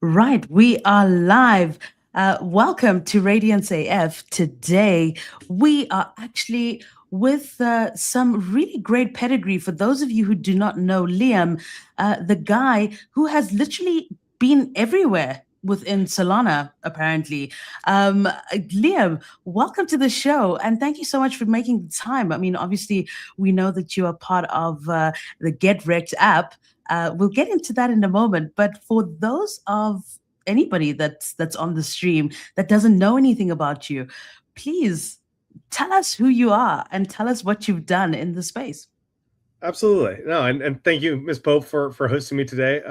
Right, we are live. Welcome to Radiance AF. Today, we are actually with some really great pedigree. For those of you who do not know Liam, the guy who has literally been everywhere within Solana, apparently. Liam, welcome to the show, and thank you so much for making the time. I mean, obviously, we know that you are part of the Get Rekt app. We'll get into that in a moment. But for those of anybody that's on the stream that doesn't know anything about you, please tell us who you are and tell us what you've done in the space. Absolutely. No, and thank you, Ms. Pope, for hosting me today.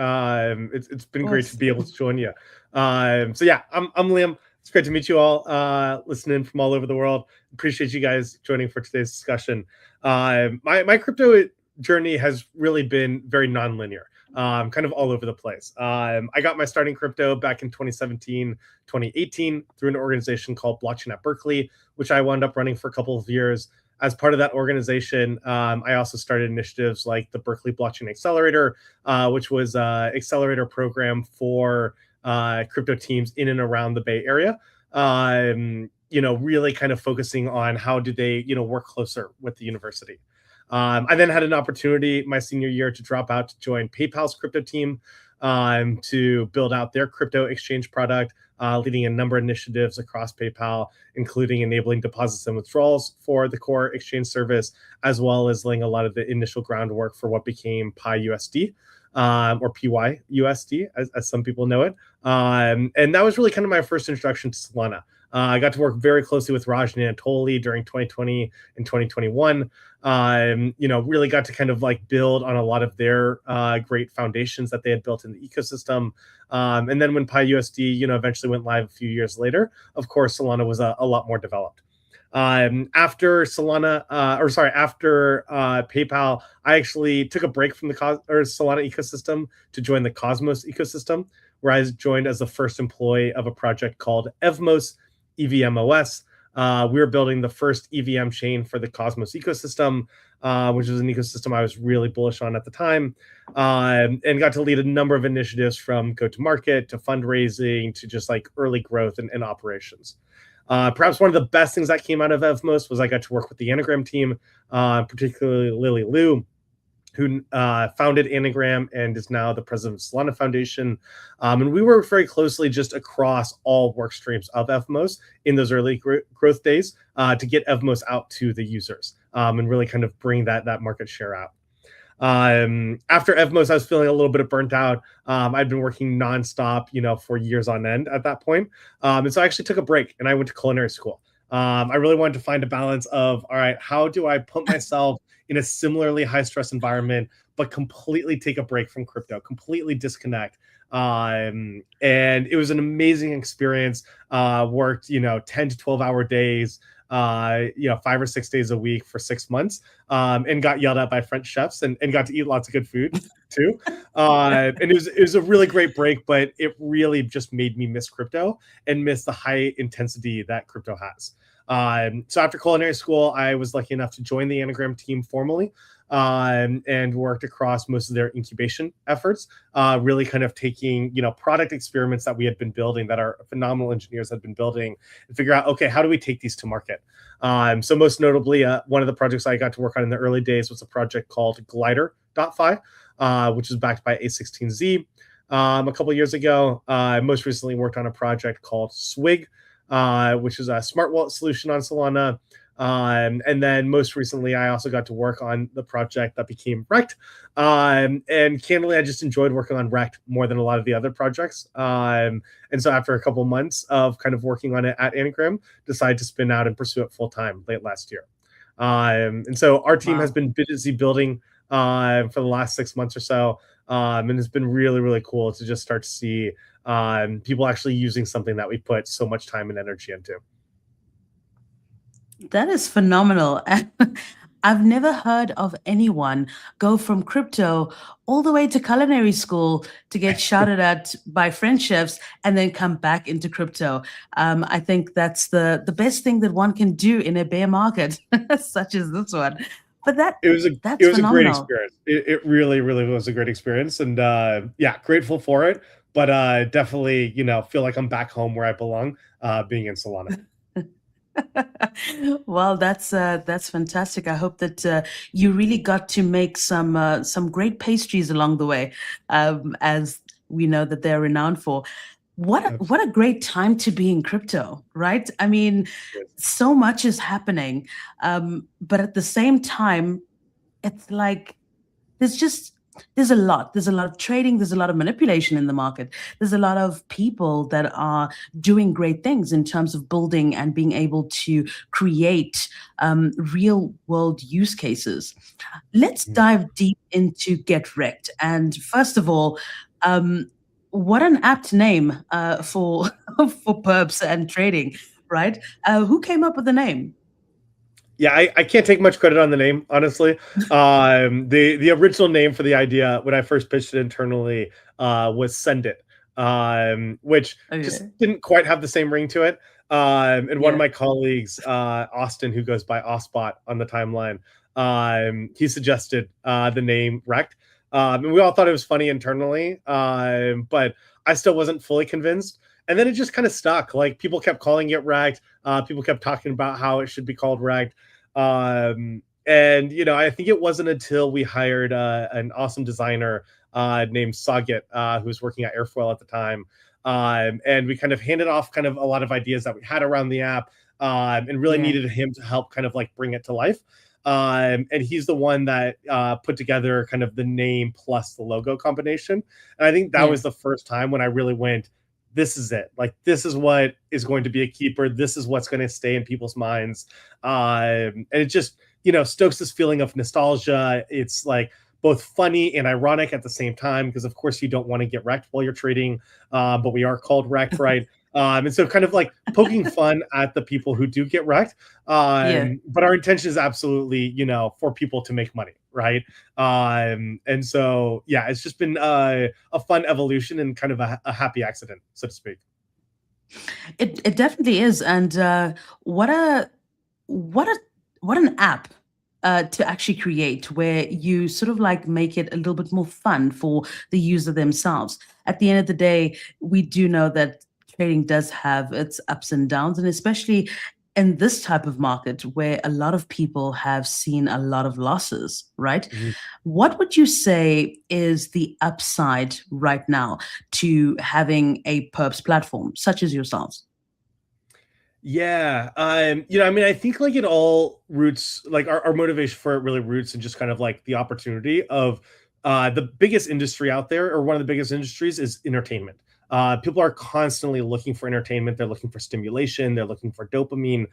It's been great to be able to join you. So yeah, I'm Liam. It's great to meet you all, listening from all over the world. Appreciate you guys joining for today's discussion. My crypto journey has really been very nonlinear, kind of all over the place. I got my starting crypto back in 2017, 2018 through an organization called Blockchain at Berkeley, which I wound up running for a couple of years. As part of that organization, I also started initiatives like the Berkeley Blockchain Accelerator, which was an accelerator program for crypto teams in and around the Bay Area. Really kind of focusing on how do they, work closer with the university. I then had an opportunity my senior year to drop out to join PayPal's crypto team to build out their crypto exchange product, leading a number of initiatives across PayPal, including enabling deposits and withdrawals for the core exchange service, as well as laying a lot of the initial groundwork for what became PyUSD. Or PYUSD, as some people know it. And that was really kind of my first introduction to Solana. I got to work very closely with Raj and Anatoly during 2020 and 2021. Really got to kind of like build on a lot of their great foundations that they had built in the ecosystem. And then when PyUSD, eventually went live a few years later, of course, Solana was a lot more developed. After PayPal, I actually took a break from the Solana ecosystem to join the Cosmos ecosystem, where I joined as the first employee of a project called EVMOS, EVMOS. We were building the first EVM chain for the Cosmos ecosystem, which was an ecosystem I was really bullish on at the time, and got to lead a number of initiatives from go-to-market to fundraising to just like early growth and operations. Perhaps one of the best things that came out of EVMOS was I got to work with the Anagram team, particularly Lily Liu, who founded Anagram and is now the president of Solana Foundation. And we worked very closely just across all work streams of EVMOS in those early growth days to get EVMOS out to the users and really kind of bring that market share out. After EVMOS, I was feeling a little bit of burnt out. I'd been working nonstop, for years on end at that point. And so I actually took a break and I went to culinary school. I really wanted to find a balance of, all right, how do I put myself in a similarly high stress environment, but completely take a break from crypto, completely disconnect. And it was an amazing experience. Worked, 10 to 12 hour days, 5 or 6 days a week for 6 months, and got yelled at by French chefs and got to eat lots of good food too. And it was a really great break, but it really just made me miss crypto and miss the high intensity that crypto has. So after culinary school, I was lucky enough to join the Anagram team formally, and worked across most of their incubation efforts, really kind of taking, product experiments that we had been building that our phenomenal engineers had been building and figure out, okay, how do we take these to market? So most notably, one of the projects I got to work on in the early days was a project called Glider.fi, which was backed by A16Z. A couple of years ago, I most recently worked on a project called Swig, which is a smart wallet solution on Solana. And then most recently, I also got to work on the project that became Rekt. And candidly, I just enjoyed working on Rekt more than a lot of the other projects. And so after a couple months of kind of working on it at Anagram, decided to spin out and pursue it full time late last year. And so our team has been busy building for the last 6 months or so. And it's been really, really cool to just start to see people actually using something that we put so much time and energy into. That is phenomenal. I've never heard of anyone go from crypto all the way to culinary school to get shouted at by French chefs and then come back into crypto. I think that's the best thing that one can do in a bear market, such as this one. But it was a great experience. It really, really was a great experience, and grateful for it. but definitely, feel like I'm back home where I belong, being in Solana. Well, that's fantastic. I hope that you really got to make some great pastries along the way, as we know that they're renowned for. What a great time to be in crypto, right? I mean, so much is happening, but at the same time, it's like there's just there's a lot of trading, there's a lot of manipulation in the market, there's a lot of people that are doing great things in terms of building and being able to create real world use cases. Let's dive deep into Get Wrecked. And first of all, what an apt name for for perps and trading, right? Who came up with the name? Yeah, I can't take much credit on the name, honestly. The original name for the idea when I first pitched it internally was Send It, which just Okay. didn't quite have the same ring to it. And one of Yeah. my colleagues, Austin, who goes by Osbot on the timeline, he suggested the name Rekt. And we all thought it was funny internally, but I still wasn't fully convinced. And then it just kind of stuck. Like people kept calling it Rekt. People kept talking about how it should be called Rekt. And I think it wasn't until we hired an awesome designer named Sagit, who was working at Airfoil at the time, and we kind of handed off kind of a lot of ideas that we had around the app, and really Yeah. needed him to help kind of like bring it to life. And he's the one that put together kind of the name plus the logo combination. And I think that Yeah. was the first time when I really went, this is it. Like, this is what is going to be a keeper. This is what's going to stay in people's minds. And it just, stokes this feeling of nostalgia. It's like both funny and ironic at the same time, because of course you don't want to get wrecked while you're trading, but we are called wrecked, right? And so kind of like poking fun at the people who do get wrecked. Yeah. But our intention is absolutely, for people to make money, right? And so, yeah, it's just been a fun evolution and kind of a happy accident, so to speak. It definitely is, and what a what a what an app to actually create, where you sort of like make it a little bit more fun for the user themselves. At the end of the day, we do know that trading does have its ups and downs, and especially in this type of market where a lot of people have seen a lot of losses, right? Mhm. What would you say is the upside right now to having a perps platform such as yourselves? Yeah. I mean, I think like it all roots, like our motivation for it really roots in just kind of like the opportunity of the biggest industry out there, or one of the biggest industries, is entertainment. People are constantly looking for entertainment. They're looking for stimulation. They're looking for dopamine.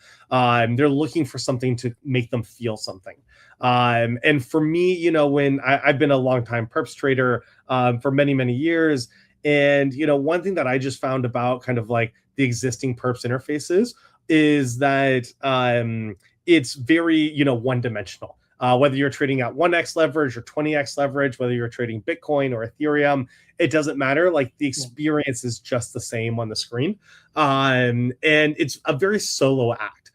They're looking for something to make them feel something. And for me, when I've been a long time perps trader for many, many years. And, one thing that I just found about kind of like the existing perps interfaces is that it's very, one dimensional. Whether you're trading at 1x leverage or 20x leverage, whether you're trading Bitcoin or Ethereum, it doesn't matter. Like, the Yeah. experience is just the same on the screen. And it's a very solo act.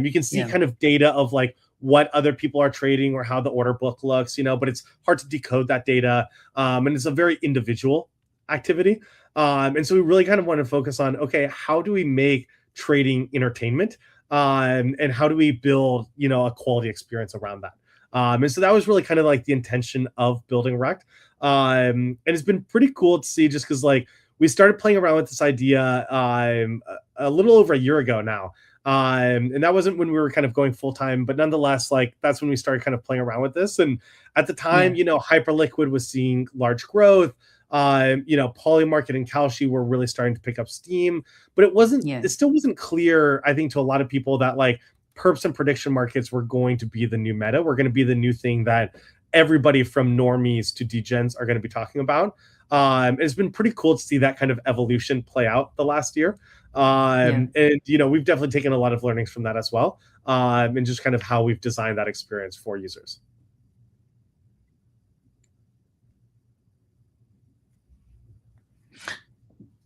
You can see Yeah. kind of data of like what other people are trading or how the order book looks, but it's hard to decode that data. And it's a very individual activity. And so we really kind of want to focus on, okay, how do we make trading entertainment? And how do we build, a quality experience around that? And so that was really kind of like the intention of building Rekt. And it's been pretty cool to see, just because like we started playing around with this idea a little over a year ago now. And that wasn't when we were kind of going full time, but nonetheless, like that's when we started kind of playing around with this. And at the time, Yeah. Hyperliquid was seeing large growth. Polymarket and Kalshi were really starting to pick up steam, but Yeah. it still wasn't clear, I think, to a lot of people that like perps and prediction markets were going to be the new meta. We're going to be the new thing that everybody from normies to degens are going to be talking about. It's been pretty cool to see that kind of evolution play out the last year. Yeah. And, we've definitely taken a lot of learnings from that as well. And just kind of how we've designed that experience for users.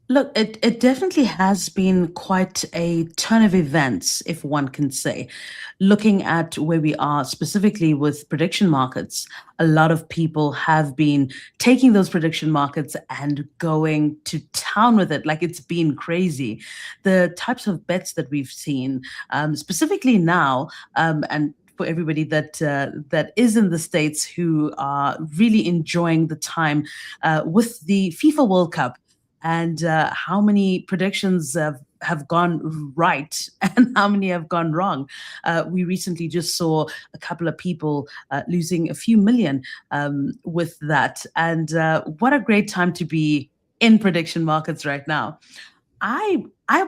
Look, it definitely has been quite a turn of events, if one can say. Looking at where we are specifically with prediction markets, a lot of people have been taking those prediction markets and going to town with it. Like it's been crazy. The types of bets that we've seen, specifically now, and for everybody that is in the States who are really enjoying the time with the FIFA World Cup, and how many predictions have gone right and how many have gone wrong. We recently just saw a couple of people losing a few million with that. And what a great time to be in prediction markets right now. I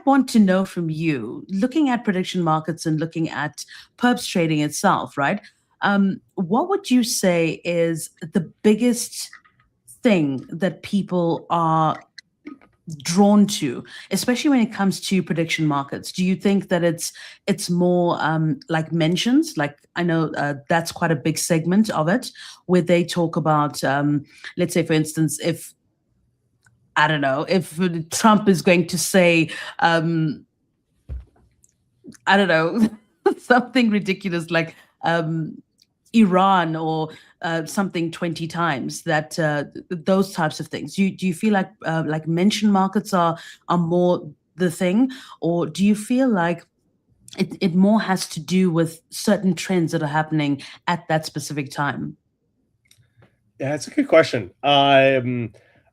want to know from you, looking at prediction markets and looking at perps trading itself, right? What would you say is the biggest thing that people are drawn to, especially when it comes to prediction markets? Do you think that it's more like mentions? Like I know that's quite a big segment of it, where they talk about, let's say, for instance, if I don't know, if Trump is going to say, I don't know, something ridiculous like Iran or something 20 times, that those types of things. Do you feel like mention markets are more the thing, or do you feel like it more has to do with certain trends that are happening at that specific time? Yeah, it's a good question.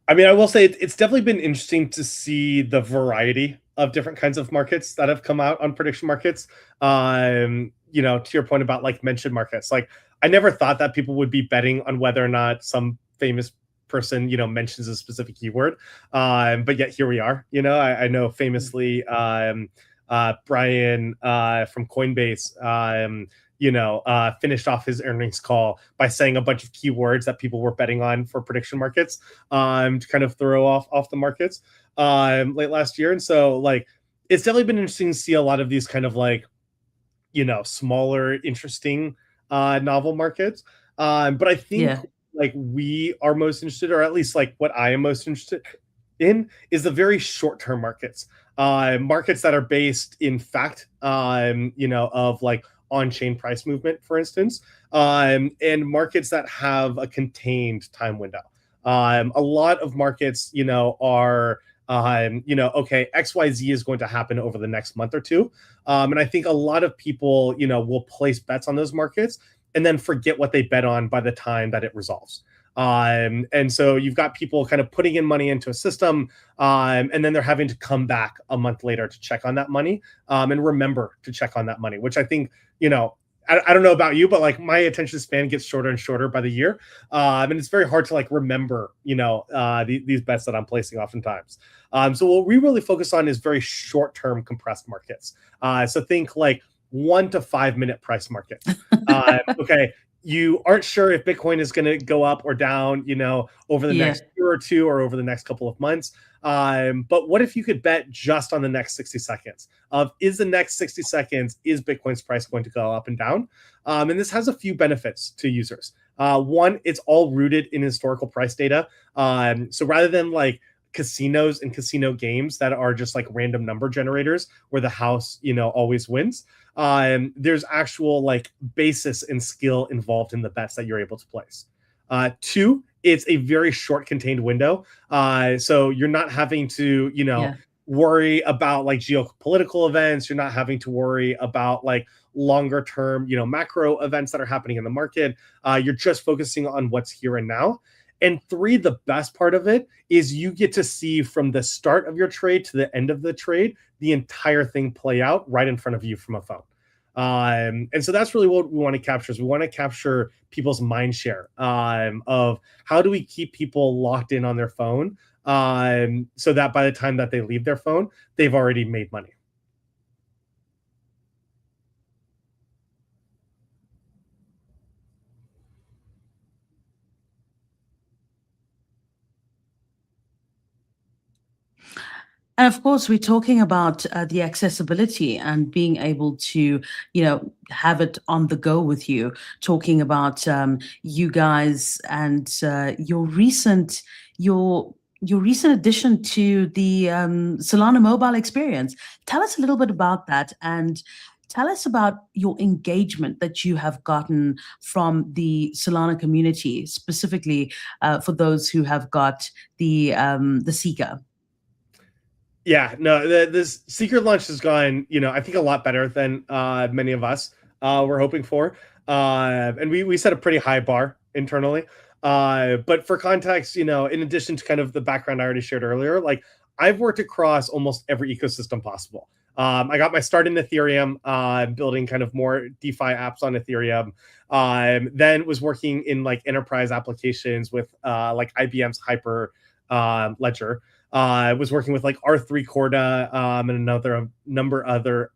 I mean, I will say it's definitely been interesting to see the variety of different kinds of markets that have come out on prediction markets. To your point about like mentioned markets, like I never thought that people would be betting on whether or not some famous person, mentions a specific keyword. But yet here we are. I know famously, Brian from Coinbase. Finished off his earnings call by saying a bunch of keywords that people were betting on for prediction markets, to kind of throw off the markets late last year. And so like it's definitely been interesting to see a lot of these kind of like, smaller, interesting novel markets. But I think Yeah, like we are most interested, or at least like what I am most interested in, is the very short term markets. Markets that are based in fact, of like on chain price movement, for instance, and markets that have a contained time window. A lot of markets, are okay, XYZ is going to happen over the next month or two. And I think a lot of people, will place bets on those markets and then forget what they bet on by the time that it resolves. And so you've got people kind of putting in money into a system, and then they're having to come back a month later to check on that money, and remember to check on that money, which I think, I don't know about you, but like my attention span gets shorter and shorter by the year. And it's very hard to like remember, these bets that I'm placing oftentimes. So what we really focus on is very short-term compressed markets. So think like 1 to 5 minute price markets. Okay, you aren't sure if Bitcoin is going to go up or down, over the yeah, next year or two or over the next couple of months. But what if you could bet just on the next 60 seconds of, is the next 60 seconds, is Bitcoin's price going to go up and down? And this has a few benefits to users. One, it's all rooted in historical price data. So rather than like casinos and casino games that are just like random number generators where the house, always wins, there's actual like basis and skill involved in the bets that you're able to place. Two, it's a very short contained window. So you're not having to, yeah. worry about like geopolitical events. You're not having to worry about like longer term, macro events that are happening in the market. You're just focusing on what's here and now. And three, the best part of it is you get to see from the start of your trade to the end of the trade, the entire thing play out right in front of you from a phone. And so that's really what we want to capture. Is we want to capture people's mind share, of how do we keep people locked in on their phone, so that by the time that they leave their phone, they've already made money. And of course, we're talking about the accessibility and being able to, have it on the go with you. Talking about you guys and your recent, your your recent addition to the Solana mobile experience. Tell us a little bit about that, and tell us about your engagement that you have gotten from the Solana community, specifically for those who have got the Seeker. Yeah, no, this secret launch has gone, I think a lot better than many of us were hoping for. And we set a pretty high bar internally. But for context, in addition to kind of the background I already shared earlier, like I've worked across almost every ecosystem possible. I got my start in Ethereum, building kind of more DeFi apps on Ethereum. Then was working in like enterprise applications with like IBM's Hyper Ledger. I was working with like R3 Corda and another number of other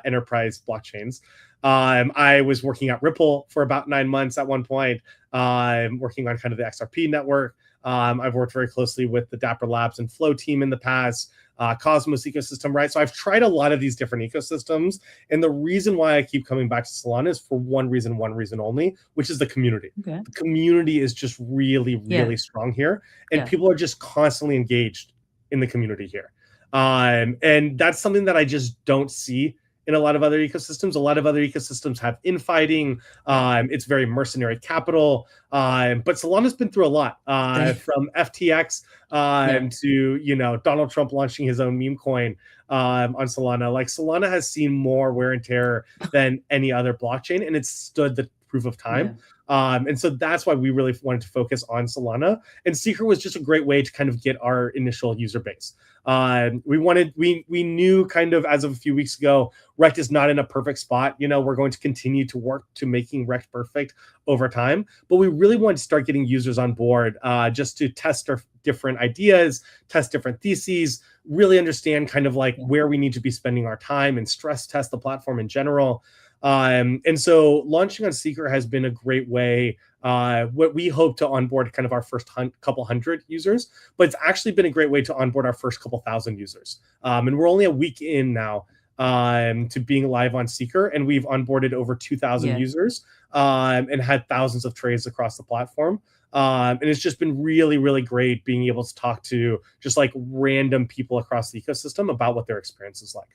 enterprise blockchains. I was working at Ripple for about 9 months at one point, working on kind of the XRP network. I've worked very closely with the Dapper Labs and Flow team in the past, Cosmos ecosystem, right? So I've tried a lot of these different ecosystems. And the reason why I keep coming back to Solana is for one reason only, which is the community. Okay. The community is just really, really strong here. And people are just constantly engaged in the community here. And that's something that I just don't see in a lot of other ecosystems. A lot of other ecosystems have infighting. It's very mercenary capital. But Solana's been through a lot, from FTX to Donald Trump launching his own meme coin on Solana. Like Solana has seen more wear and tear than any other blockchain, and it's stood the proof of time. And so that's why we really wanted to focus on Solana. And Seeker was just a great way to kind of get our initial user base. We knew kind of as of a few weeks ago, Rekt is not in a perfect spot. We're going to continue to work to making Rekt perfect over time. But we really wanted to start getting users on board just to test our different ideas, test different theses, really understand kind of like where we need to be spending our time and stress test the platform in general. And so launching on Seeker has been a great way. What we hope to onboard kind of our first couple hundred users, but it's actually been a great way to onboard our first couple thousand users. And we're only a week in now to being live on Seeker, and we've onboarded over 2,000 users and had thousands of trades across the platform. And it's just been really, really great being able to talk to just like random people across the ecosystem about what their experience is like.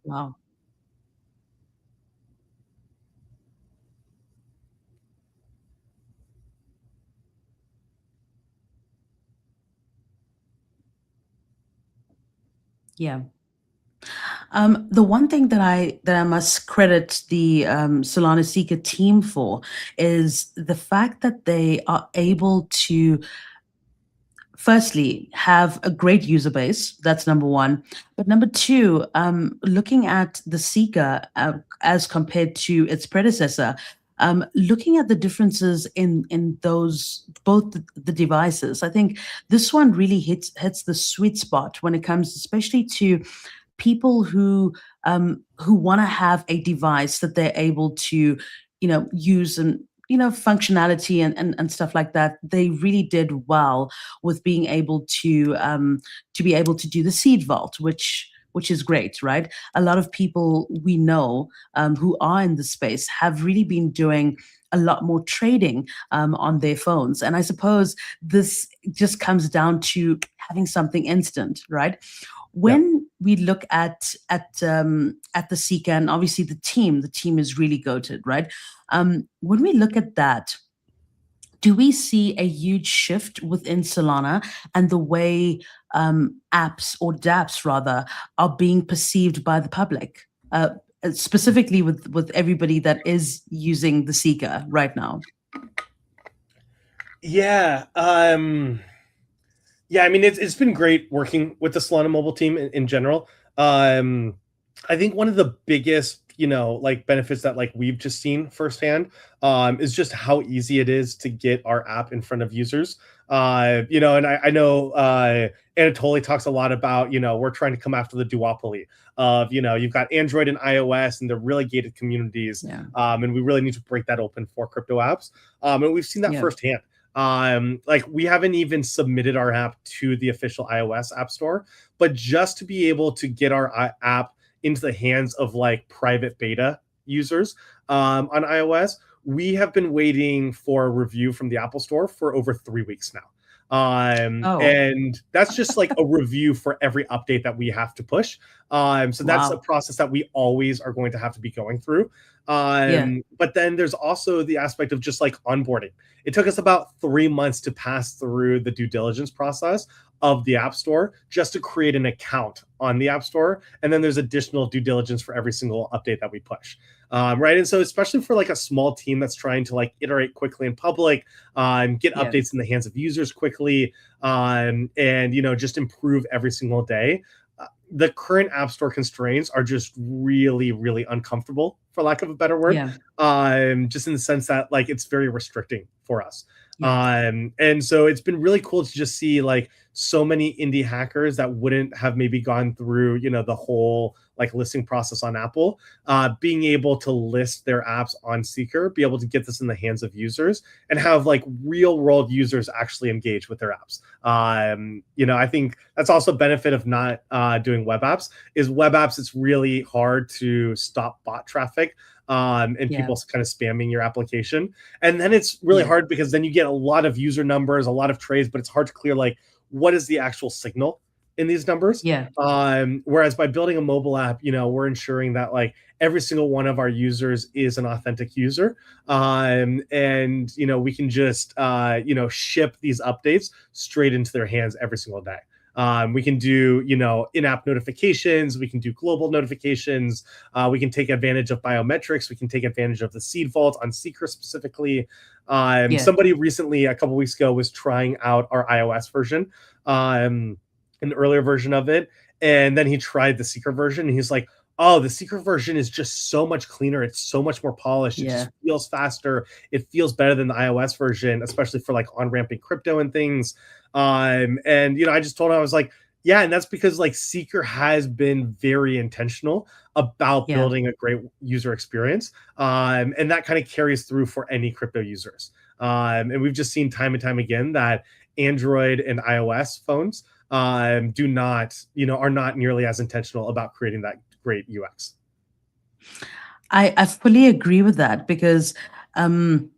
Wow. Yeah. The one thing that I must credit the Solana Seeker team for is the fact that they are able to, firstly, have a great user base. That's number one. But number two, looking at the Seeker as compared to its predecessor, looking at the differences in those both the devices, I think this one really hits the sweet spot when it comes, especially to people who want to have a device that they're able to, use and functionality and stuff like that. They really did well with being able to be able to do the seed vault, which is great, right? A lot of people we know who are in the space have really been doing a lot more trading on their phones. And I suppose this just comes down to having something instant, right? When we look at the Seeker, and obviously the team is really goated, right? When we look at that, do we see a huge shift within Solana and the way apps, or dApps rather, are being perceived by the public, specifically with everybody that is using the Seeker right now? Yeah. Yeah, I mean, it's been great working with the Solana mobile team in general. I think one of the biggest, like benefits that like we've just seen firsthand is just how easy it is to get our app in front of users. And I know Anatoly talks a lot about, we're trying to come after the duopoly of, you've got Android and iOS and the really gated communities. And we really need to break that open for crypto apps. And we've seen that firsthand. Like we haven't even submitted our app to the official iOS app store, but just to be able to get our app into the hands of like private beta users on iOS, we have been waiting for a review from the Apple Store for over 3 weeks now. Oh, And that's just like a review for every update that we have to push. So that's a wow. process that we always are going to have to be going through. Yeah. But then there's also the aspect of just like onboarding. It took us about 3 months to pass through the due diligence process of the App Store just to create an account on the App Store. And then there's additional due diligence for every single update that we push. Right. And so, especially for like a small team that's trying to like iterate quickly in public, get Yeah. updates in the hands of users quickly, and, just improve every single day. The current App Store constraints are just really, really uncomfortable, for lack of a better word. Yeah. Just in the sense that like it's very restricting for us. Yeah. And so it's been really cool to just see like so many indie hackers that wouldn't have maybe gone through, the whole like listing process on Apple, being able to list their apps on Seeker, be able to get this in the hands of users and have like real world users actually engage with their apps. I think that's also a benefit of not doing web apps. Is web apps, it's really hard to stop bot traffic, and Yeah. people kind of spamming your application. And then it's really Yeah. hard because then you get a lot of user numbers, a lot of trades, but it's hard to clear like what is the actual signal in these numbers. Yeah. Whereas by building a mobile app, we're ensuring that like every single one of our users is an authentic user. And we can just ship these updates straight into their hands every single day. We can do, in-app notifications. We can do global notifications. We can take advantage of biometrics. We can take advantage of the seed vault on Seeker specifically. Yeah. Somebody recently, a couple weeks ago, was trying out our iOS version, an earlier version of it, and then he tried the Seeker version, and he's like, "Oh, the Seeker version is just so much cleaner. It's so much more polished. It Yeah. just feels faster. It feels better than the iOS version, especially for like on-ramping crypto and things." And I just told him, I was like, yeah, and that's because like Seeker has been very intentional about Yeah. building a great user experience. And that kind of carries through for any crypto users. And we've just seen time and time again that Android and iOS phones are not nearly as intentional about creating that great UX. I fully agree with that because um,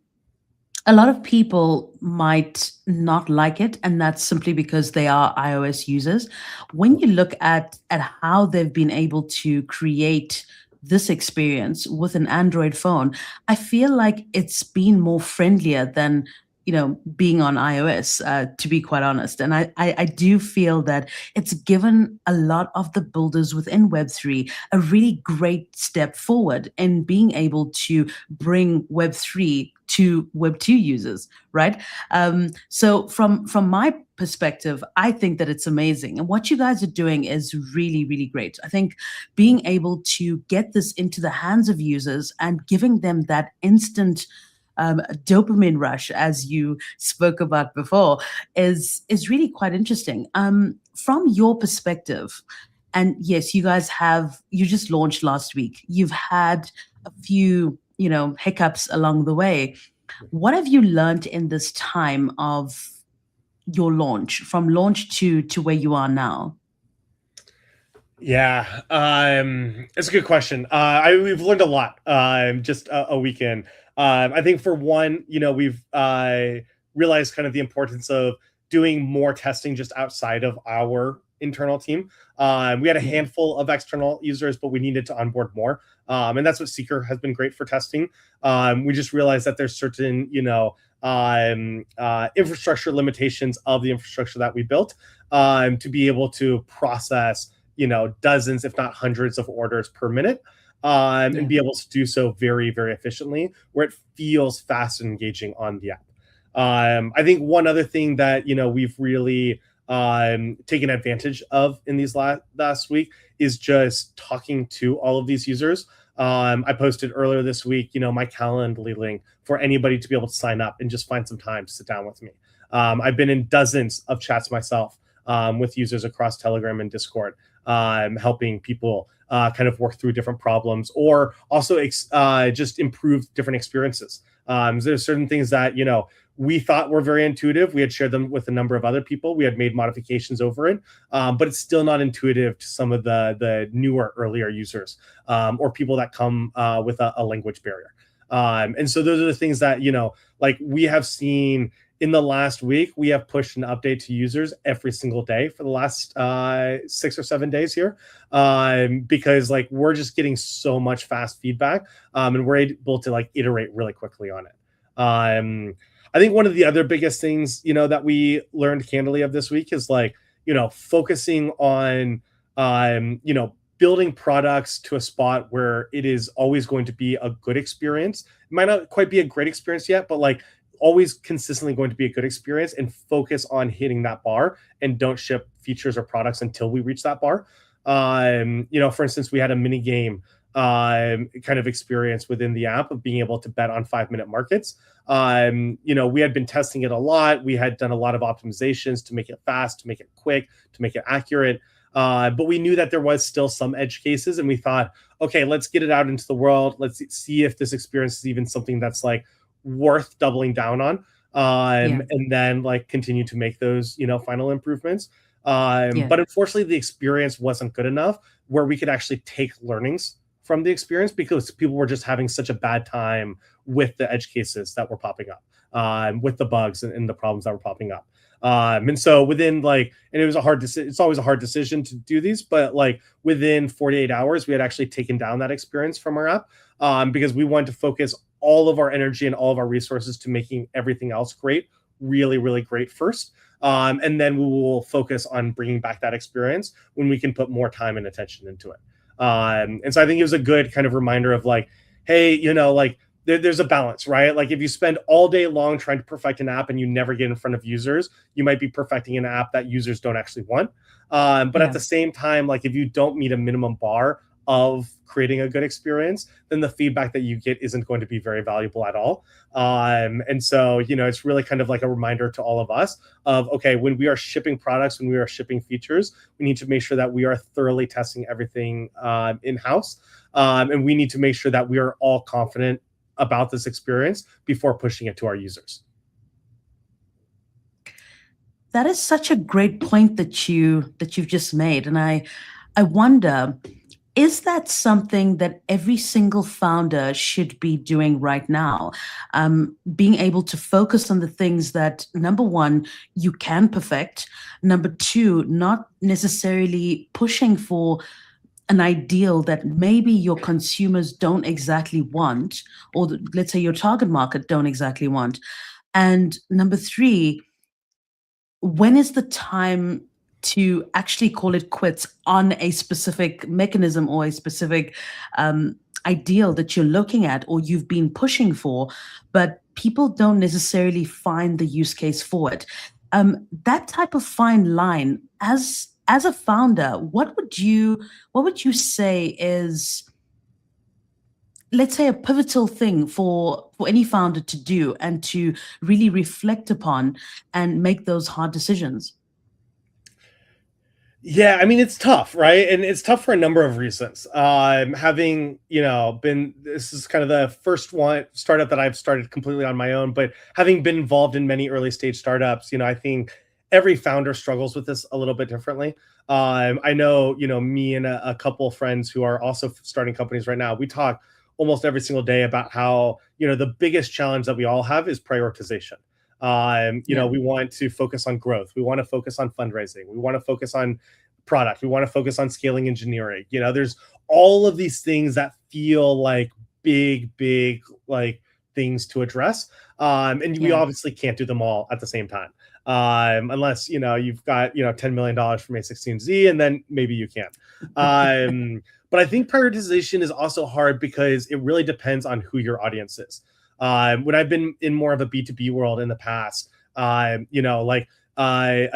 a lot of people might not like it, and that's simply because they are iOS users. When you look at how they've been able to create this experience with an Android phone, I feel like it's been more friendlier than being on iOS, to be quite honest. And I do feel that it's given a lot of the builders within Web3 a really great step forward in being able to bring Web3 to Web2 users, right? So from my perspective, I think that it's amazing. And what you guys are doing is really, really great. I think being able to get this into the hands of users and giving them that instant dopamine rush, as you spoke about before, is really quite interesting. From your perspective, and yes, you just launched last week. You've had a few hiccups along the way. What have you learned in this time of your launch, from launch to where you are now? Yeah, it's a good question. We've learned a lot just a weekend. I think for one, we've realized kind of the importance of doing more testing just outside of our internal team. We had a Yeah. handful of external users, but we needed to onboard more. And that's what Seeker has been great for testing. We just realized that there's certain, infrastructure limitations of the infrastructure that we built, to be able to process dozens, if not hundreds of orders per minute, and Yeah. be able to do so very, very efficiently where it feels fast and engaging on the app. I think one other thing that, we've really taken advantage of in these last week is just talking to all of these users. I posted earlier this week, my Calendly link for anybody to be able to sign up and just find some time to sit down with me. I've been in dozens of chats myself, with users across Telegram and Discord, helping people kind of work through different problems, or also just improve different experiences. There's certain things that we thought were very intuitive. We had shared them with a number of other people. We had made modifications over it, but it's still not intuitive to some of the newer, earlier users, or people that come with a language barrier. And so those are the things that like we have seen in the last week, we have pushed an update to users every single day for the last 6 or 7 days here, because like we're just getting so much fast feedback, and we're able to like iterate really quickly on it. I think one of the other biggest things, that we learned candidly of this week is like, focusing on, building products to a spot where it is always going to be a good experience. It might not quite be a great experience yet, but like always consistently going to be a good experience, and focus on hitting that bar and don't ship features or products until we reach that bar. For instance, we had a mini game kind of experience within the app of being able to bet on 5-minute markets. We had been testing it a lot. We had done a lot of optimizations to make it fast, to make it quick, to make it accurate. But we knew that there was still some edge cases, and we thought, okay, let's get it out into the world. Let's see if this experience is even something that's like worth doubling down on, and then like continue to make those, final improvements. But unfortunately, the experience wasn't good enough where we could actually take learnings from the experience, because people were just having such a bad time with the edge cases that were popping up, with the bugs and the problems that were popping up. And so within like, and it was it's always a hard decision to do these, but like within 48 hours, we had actually taken down that experience from our app, because we wanted to focus all of our energy and all of our resources to making everything else great, really, really great first. And then we will focus on bringing back that experience when we can put more time and attention into it. And so I think it was a good kind of reminder of like, hey, like there's a balance, right? Like if you spend all day long trying to perfect an app and you never get in front of users, you might be perfecting an app that users don't actually want. But at the same time, like if you don't meet a minimum bar of creating a good experience, then the feedback that you get isn't going to be very valuable at all. And so, it's really kind of like a reminder to all of us of, okay, when we are shipping products, when we are shipping features, we need to make sure that we are thoroughly testing everything in-house. And we need to make sure that we are all confident about this experience before pushing it to our users. That is such a great point that you've just made. And I wonder, is that something that every single founder should be doing right now? Being able to focus on the things that, number one, you can perfect. Number two, not necessarily pushing for an ideal that maybe your consumers don't exactly want, or let's say your target market don't exactly want. And number three, when is the time to actually call it quits on a specific mechanism or a specific ideal that you're looking at or you've been pushing for, but people don't necessarily find the use case for it? That type of fine line, as a founder, what would you say is, let's say, a pivotal thing for any founder to do and to really reflect upon and make those hard decisions? Yeah, I mean, it's tough, right? And it's tough for a number of reasons. Having, this is kind of the first startup that I've started completely on my own, but having been involved in many early stage startups, I think every founder struggles with this a little bit differently. I know, me and a couple of friends who are also starting companies right now, we talk almost every single day about how, the biggest challenge that we all have is prioritization. We want to focus on growth. We want to focus on fundraising. We want to focus on product. We want to focus on scaling engineering. There's all of these things that feel like big, like things to address. And we obviously can't do them all at the same time. Unless, you've got, $10 million from A16Z, and then maybe you can. But I think prioritization is also hard because it really depends on who your audience is. When I've been in more of a B2B world in the past, a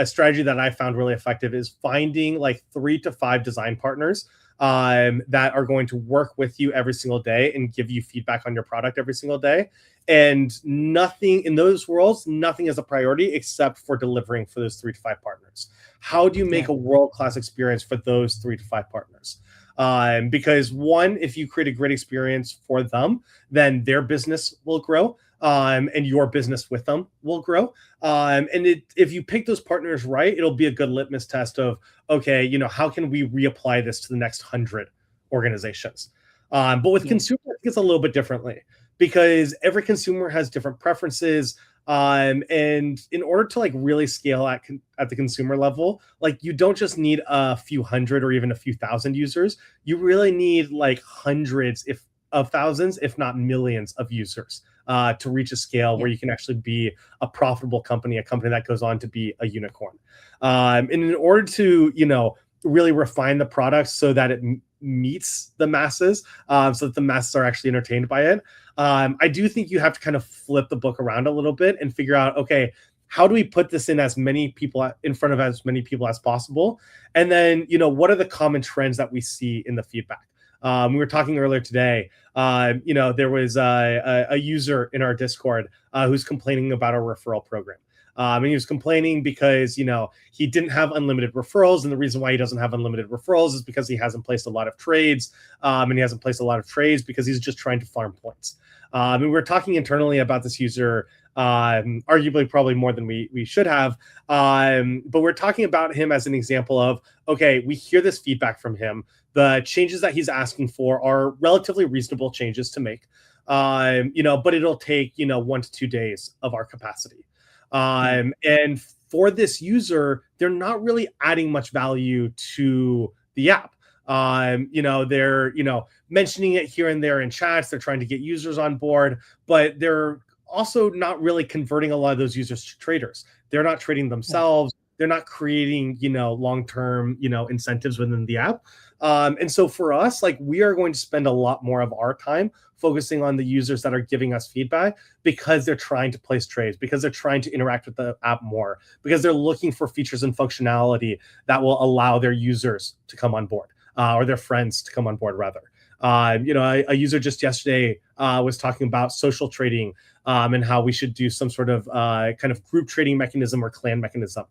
strategy that I found really effective is finding like 3 to 5 design partners that are going to work with you every single day and give you feedback on your product every single day. And nothing in those worlds, nothing is a priority except for delivering for those 3 to 5 partners. How do you make a world-class experience for those 3 to 5 partners? Because one, if you create a great experience for them, then their business will grow, and your business with them will grow. If you pick those partners right, it'll be a good litmus test of, okay, how can we reapply this to the next 100 organizations? But with consumers, it's a little bit differently, because every consumer has different preferences. And in order to like really scale at the consumer level, like you don't just need a few hundred or even a few thousand users. You really need like hundreds of thousands, if not millions of users to reach a scale where you can actually be a profitable company, a company that goes on to be a unicorn. And in order to, really refine the product so that it meets the masses, so that the masses are actually entertained by it, I do think you have to kind of flip the book around a little bit and figure out, okay, how do we put this in as many people in front of as many people as possible? And then, what are the common trends that we see in the feedback? We were talking earlier today. There was a user in our Discord who's complaining about our referral program. And he was complaining because, he didn't have unlimited referrals. And the reason why he doesn't have unlimited referrals is because he hasn't placed a lot of trades. And he hasn't placed a lot of trades because he's just trying to farm points. And we were talking internally about this user, arguably probably more than we should have. But we're talking about him as an example of, okay, we hear this feedback from him. The changes that he's asking for are relatively reasonable changes to make, but it'll take, 1 to 2 days of our capacity. And for this user, they're not really adding much value to the app. They're, mentioning it here and there in chats. They're trying to get users on board, but they're also not really converting a lot of those users to traders. They're not trading themselves. They're not creating, long-term, incentives within the app. And so for us, like, we are going to spend a lot more of our time focusing on the users that are giving us feedback because they're trying to place trades, because they're trying to interact with the app more, because they're looking for features and functionality that will allow their users to come on board, or their friends to come on board, rather. A user just yesterday was talking about social trading, and how we should do some sort of kind of group trading mechanism or clan mechanism.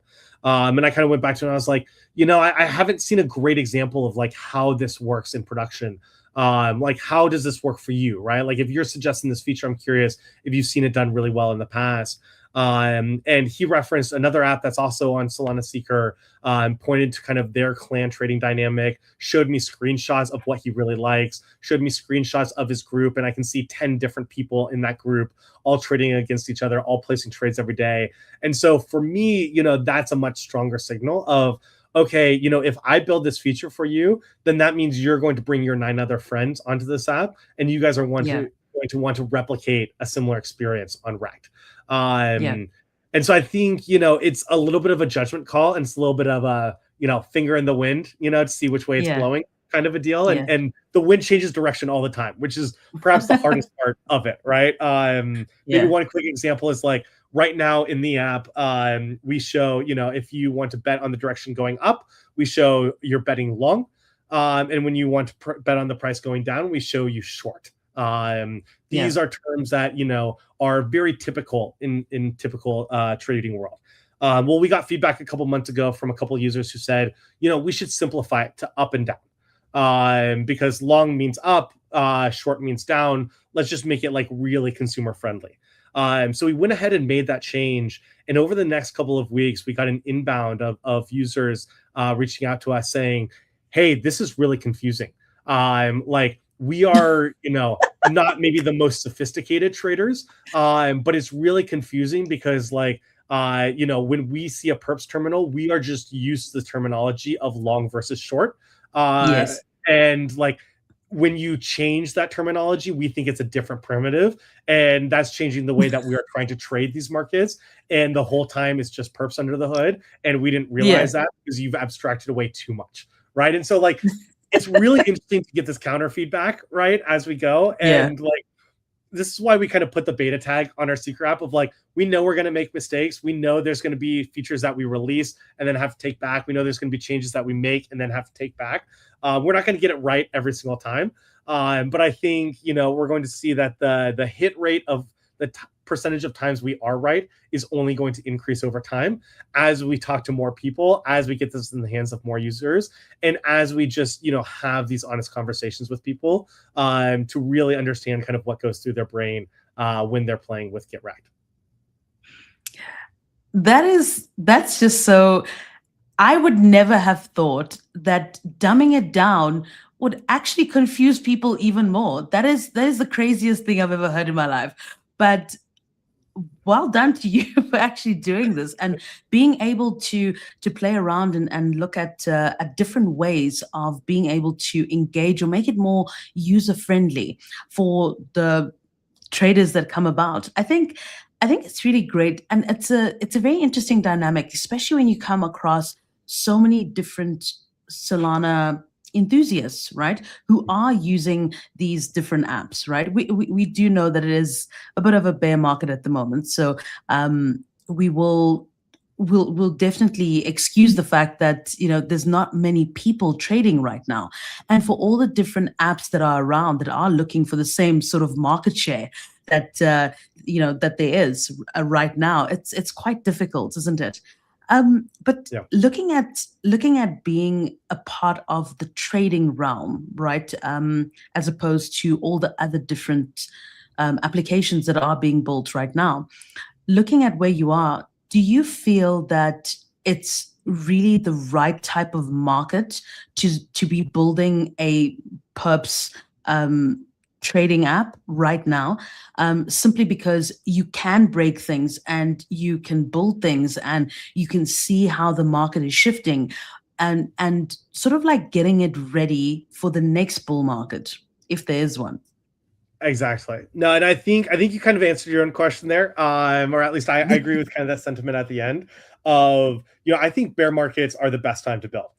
And I kind of went back to it and I was like, I haven't seen a great example of like how this works in production. Like, how does this work for you, right? Like, if you're suggesting this feature, I'm curious if you've seen it done really well in the past. And he referenced another app that's also on Solana Seeker, pointed to kind of their clan trading dynamic, showed me screenshots of what he really likes, showed me screenshots of his group, and I can see 10 different people in that group all trading against each other, all placing trades every day. And so for me, that's a much stronger signal of, okay, if I build this feature for you, then that means you're going to bring your 9 other friends onto this app, and you guys are going to want to replicate a similar experience on Rekt. And so I think, it's a little bit of a judgment call, and it's a little bit of a, finger in the wind, to see which way it's blowing, kind of a deal. And the wind changes direction all the time, which is perhaps the hardest part of it, right? Maybe one quick example is like, right now in the app, we show, if you want to bet on the direction going up, we show you're betting long. And when you want to bet on the price going down, we show you short. These are terms that, are very typical in typical trading world. Well, we got feedback a couple months ago from a couple of users who said, we should simplify it to up and down, because long means up, short means down. Let's just make it like really consumer friendly. So we went ahead and made that change. And over the next couple of weeks, we got an inbound of users reaching out to us saying, hey, this is really confusing. Like, we are, not maybe the most sophisticated traders, but it's really confusing because, like, when we see a Perps terminal, we are just used to the terminology of long versus short. And like, when you change that terminology, we think it's a different primitive, and that's changing the way that we are trying to trade these markets. And the whole time it's just Perps under the hood, and we didn't realize that because you've abstracted away too much, right? And so, like, it's really interesting to get this counter feedback, right, as we go. And like, this is why we kind of put the beta tag on our Seeker app of like, we know we're going to make mistakes. We know there's going to be features that we release and then have to take back. We know there's going to be changes that we make and then have to take back. We're not going to get it right every single time. But I think, we're going to see that the hit rate of the percentage of times we are right is only going to increase over time as we talk to more people, as we get this in the hands of more users, and as we just, have these honest conversations with people to really understand kind of what goes through their brain when they're playing with Get Rekt. That's just so, I would never have thought that dumbing it down would actually confuse people even more. That is the craziest thing I've ever heard in my life. But well done to you for actually doing this and being able to play around and look at different ways of being able to engage or make it more user friendly for the traders that come about. I think it's really great, and it's a very interesting dynamic, especially when you come across so many different Solana enthusiasts, right, who are using these different apps, right? We do know that it is a bit of a bear market at the moment, so we will we'll definitely excuse the fact that there's not many people trading right now, and for all the different apps that are around that are looking for the same sort of market share that that there is right now, it's quite difficult, isn't it? But Yeah. looking at being a part of the trading realm, right? As opposed to all the other different applications that are being built right now. Looking at where you are, do you feel that it's really the right type of market to be building a perps trading app right now, simply because you can break things and you can build things and you can see how the market is shifting, and sort of like getting it ready for the next bull market, if there is one? Exactly. No, and I think you kind of answered your own question there, or at least I agree with kind of that sentiment at the end of I think bear markets are the best time to build.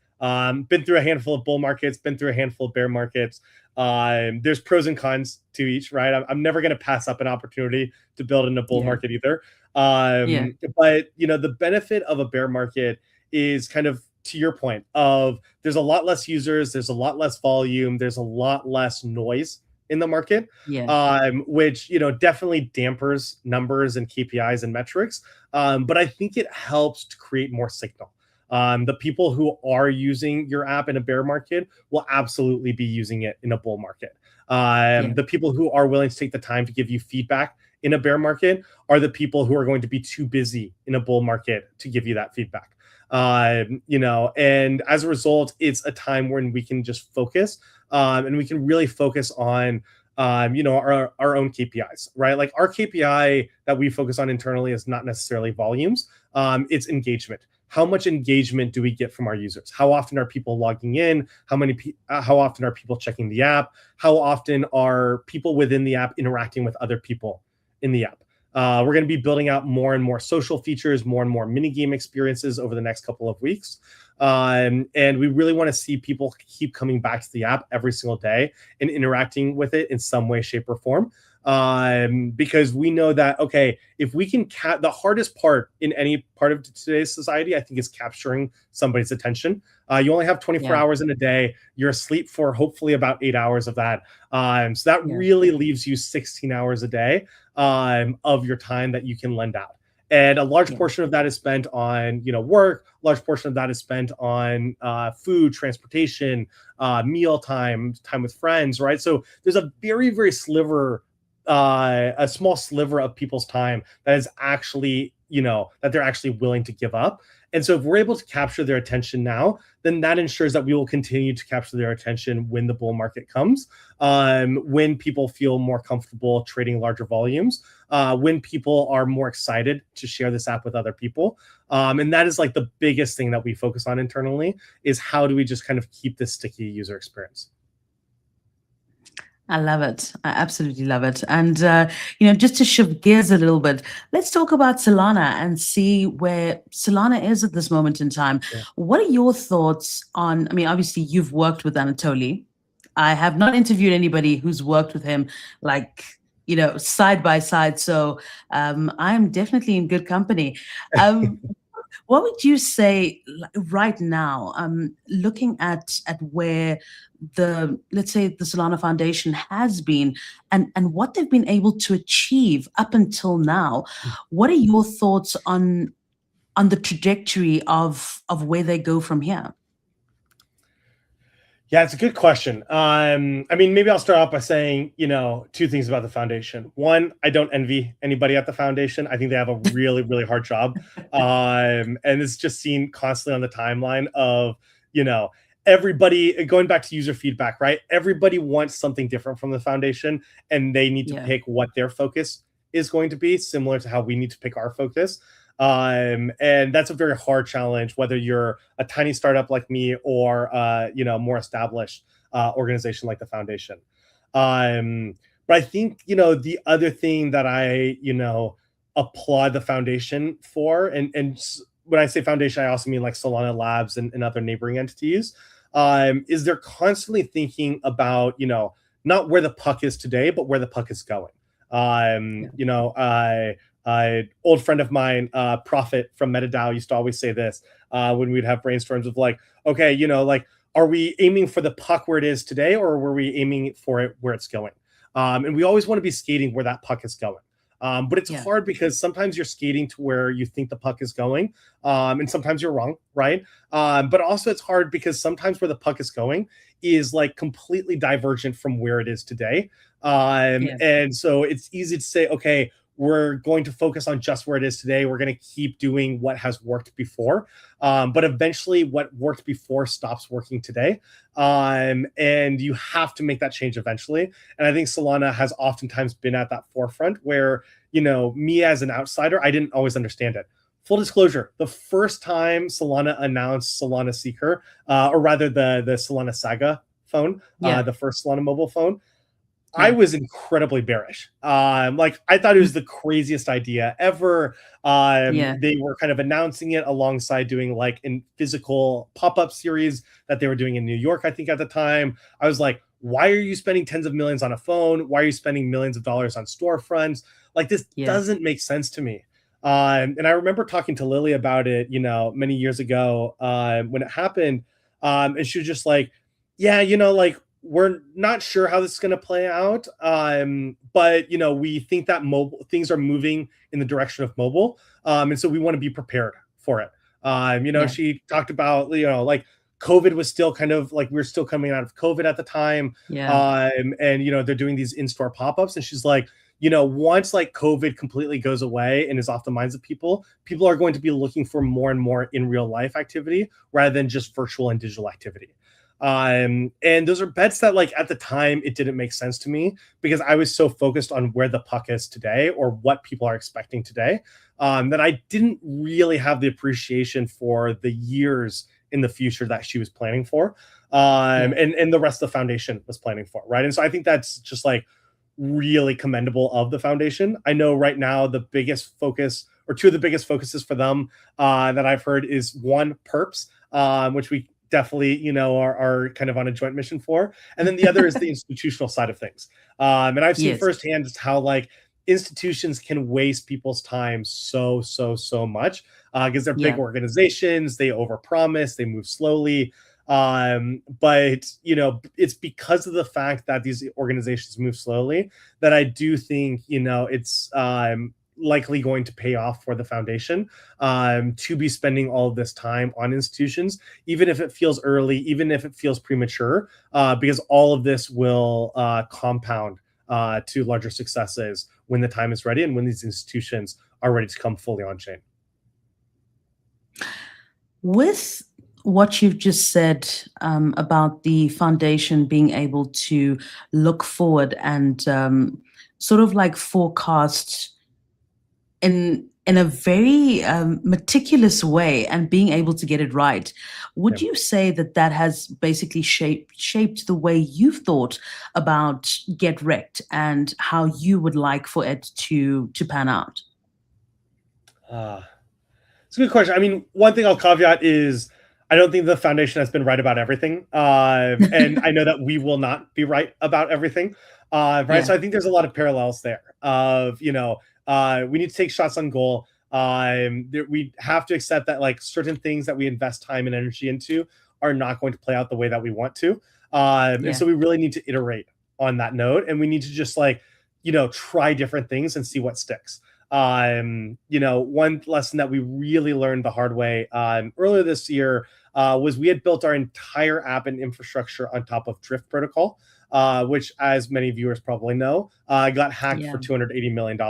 Been through a handful of bull markets, been through a handful of bear markets. There's pros and cons to each, right? I'm never going to pass up an opportunity to build in a bull Yeah, market either. yeah, But the benefit of a bear market is kind of to your point of there's a lot less users, there's a lot less volume, there's a lot less noise in the market, yeah, which definitely dampers numbers and KPIs and metrics. But I think it helps to create more signal. The people who are using your app in a bear market will absolutely be using it in a bull market. yeah, The people who are willing to take the time to give you feedback in a bear market are the people who are going to be too busy in a bull market to give you that feedback. And as a result, it's a time when we can just focus, and we can really focus on our own KPIs, right? Like our KPI that we focus on internally is not necessarily volumes, it's engagement. How much engagement do we get from our users? How often are people logging in? How often are people checking the app? How often are people within the app interacting with other people in the app? We're going to be building out more and more social features, more and more mini game experiences over the next couple of weeks. And we really want to see people keep coming back to the app every single day and interacting with it in some way, shape, or form. Because we know that, okay, if we can the hardest part in any part of today's society, I think, is capturing somebody's attention. You only have 24 yeah, hours in a day. You're asleep for hopefully about 8 hours of that. So that yeah, really leaves you 16 hours a day of your time that you can lend out. And a large yeah, portion of that is spent on work. A large portion of that is spent on food, transportation, meal time with friends, right? So there's a very, very a small sliver of people's time that is actually that they're actually willing to give up. And so if we're able to capture their attention now, then that ensures that we will continue to capture their attention when the bull market comes, when people feel more comfortable trading larger volumes, when people are more excited to share this app with other people. And that is like the biggest thing that we focus on internally, is how do we just kind of keep this sticky user experience. I love it. I absolutely love it. And just to shift gears a little bit, let's talk about Solana and see where Solana is at this moment in time. Yeah. What are your thoughts on? I mean, obviously, you've worked with Anatoly. I have not interviewed anybody who's worked with him, like, side by side. So I'm definitely in good company. Um, what would you say right now, looking at where let's say the Solana Foundation has been, and what they've been able to achieve up until now? What are your thoughts on the trajectory of where they go from here? Yeah, it's a good question. I mean, maybe I'll start off by saying, two things about the foundation. One, I don't envy anybody at the foundation. I think they have a really, really hard job. And it's just seen constantly on the timeline of, everybody going back to user feedback, right? Everybody wants something different from the foundation, and they need to Yeah, pick what their focus is going to be, similar to how we need to pick our focus. And that's a very hard challenge, whether you're a tiny startup like me or more established organization like the foundation. But I think the other thing that I applaud the foundation for, and when I say foundation, I also mean like Solana Labs and other neighboring entities, is they're constantly thinking about not where the puck is today, but where the puck is going. Old friend of mine, Prophet from MetaDAO, used to always say this when we'd have brainstorms of like, okay, like, are we aiming for the puck where it is today, or were we aiming for it where it's going? And we always want to be skating where that puck is going. But it's hard because sometimes you're skating to where you think the puck is going, and sometimes you're wrong, right? But also it's hard because sometimes where the puck is going is like completely divergent from where it is today. And so it's easy to say, okay, we're going to focus on just where it is today. We're going to keep doing what has worked before. But eventually what worked before stops working today. And you have to make that change eventually. And I think Solana has oftentimes been at that forefront where, me as an outsider, I didn't always understand it. Full disclosure, the first time Solana announced Solana Seeker, or rather the Solana Saga phone, the first Solana mobile phone, I was incredibly bearish. Like, I thought it was the craziest idea ever. They were kind of announcing it alongside doing like a physical pop-up series that they were doing in New York, I think at the time. I was like, why are you spending tens of millions on a phone? Why are you spending millions of dollars on storefronts? Like, this doesn't make sense to me. And I remember talking to Lily about it, many years ago when it happened. And she was just like, yeah, like, we're not sure how this is going to play out, but we think that mobile things are moving in the direction of mobile, and so we want to be prepared for it. She talked about like COVID was still kind of like, we were still coming out of COVID at the time, and they're doing these in-store pop-ups, and she's like, once like COVID completely goes away and is off the minds of people are going to be looking for more and more in real life activity rather than just virtual and digital activity. And those are bets that, like, at the time it didn't make sense to me because I was so focused on where the puck is today or what people are expecting today, that I didn't really have the appreciation for the years in the future that she was planning for, and the rest of the foundation was planning for, right? And so I think that's just like really commendable of the foundation. I know right now the biggest focus, or two of the biggest focuses for them that I've heard, is one, Perps, which we definitely are kind of on a joint mission for, and then the other is the institutional side of things. And I've seen firsthand just how like institutions can waste people's time so much because they're big organizations, they overpromise, they move slowly, but it's because of the fact that these organizations move slowly that I do think it's likely going to pay off for the foundation to be spending all of this time on institutions, even if it feels early, even if it feels premature, because all of this will compound to larger successes when the time is ready and when these institutions are ready to come fully on chain. With what you've just said about the foundation being able to look forward and sort of like forecast in a very meticulous way and being able to get it right, would you say that has basically shaped the way you've thought about Get Rekt and how you would like for it to pan out? It's a good question. I mean, one thing I'll caveat is I don't think the foundation has been right about everything. And I know that we will not be right about everything. Right. So I think there's a lot of parallels there of, we need to take shots on goal. We have to accept that like certain things that we invest time and energy into are not going to play out the way that we want to. And so we really need to iterate on that note. And we need to just like, try different things and see what sticks. One lesson that we really learned the hard way earlier this year was we had built our entire app and infrastructure on top of Drift protocol, which, as many viewers probably know, got hacked for $280 million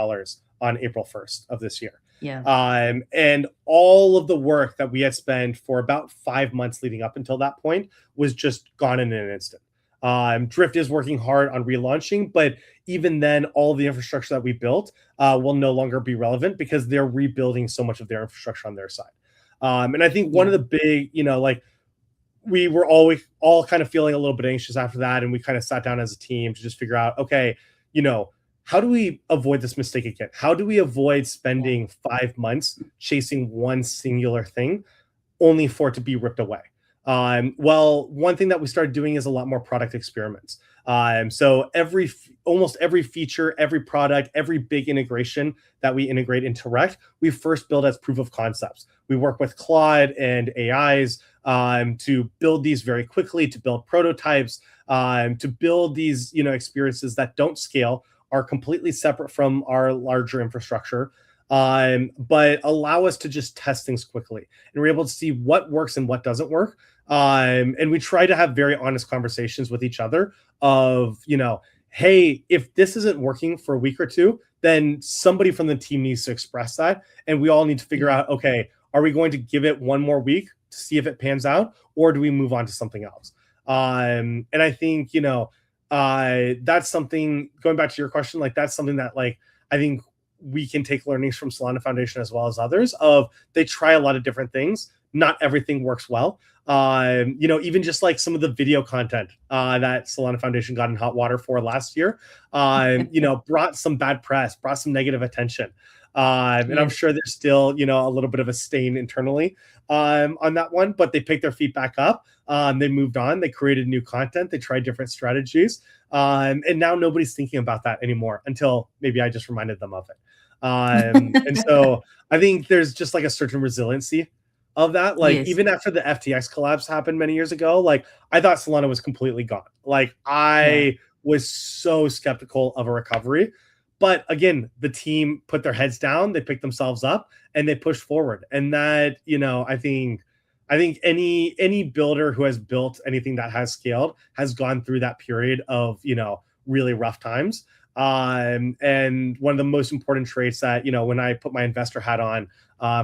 on April 1st of this year. And all of the work that we had spent for about 5 months leading up until that point was just gone in an instant. Drift is working hard on relaunching, but even then, all the infrastructure that we built will no longer be relevant because they're rebuilding so much of their infrastructure on their side. And I think one of the big, like we were always all kind of feeling a little bit anxious after that, and we kind of sat down as a team to just figure out, okay, how do we avoid this mistake again? How do we avoid spending 5 months chasing one singular thing only for it to be ripped away? Well, one thing that we started doing is a lot more product experiments. So almost every feature, every product, every big integration that we integrate into Rekt, we first build as proof of concepts. We work with Claude and AIs to build these very quickly, to build prototypes, to build these experiences that don't scale, are completely separate from our larger infrastructure, but allow us to just test things quickly. And we're able to see what works and what doesn't work. And we try to have very honest conversations with each other of, hey, if this isn't working for a week or two, then somebody from the team needs to express that. And we all need to figure out, okay, are we going to give it one more week to see if it pans out, or do we move on to something else? And I think, that's something, going back to your question, like that's something that I think we can take learnings from Solana Foundation as well as others of they try a lot of different things. Not everything works well. Even just like some of the video content that Solana Foundation got in hot water for last year, brought some bad press, brought some negative attention. And I'm sure there's still, a little bit of a stain internally on that one, but they picked their feet back up. They moved on. They created new content. They tried different strategies. And now nobody's thinking about that anymore until maybe I just reminded them of it. And so I think there's just like a certain resiliency of that. Even after the FTX collapse happened many years ago, I thought Solana was completely gone. I was so skeptical of a recovery. But again, the team put their heads down, they picked themselves up, and they pushed forward. And that, I think any builder who has built anything that has scaled has gone through that period of, really rough times. And one of the most important traits that, when I put my investor hat on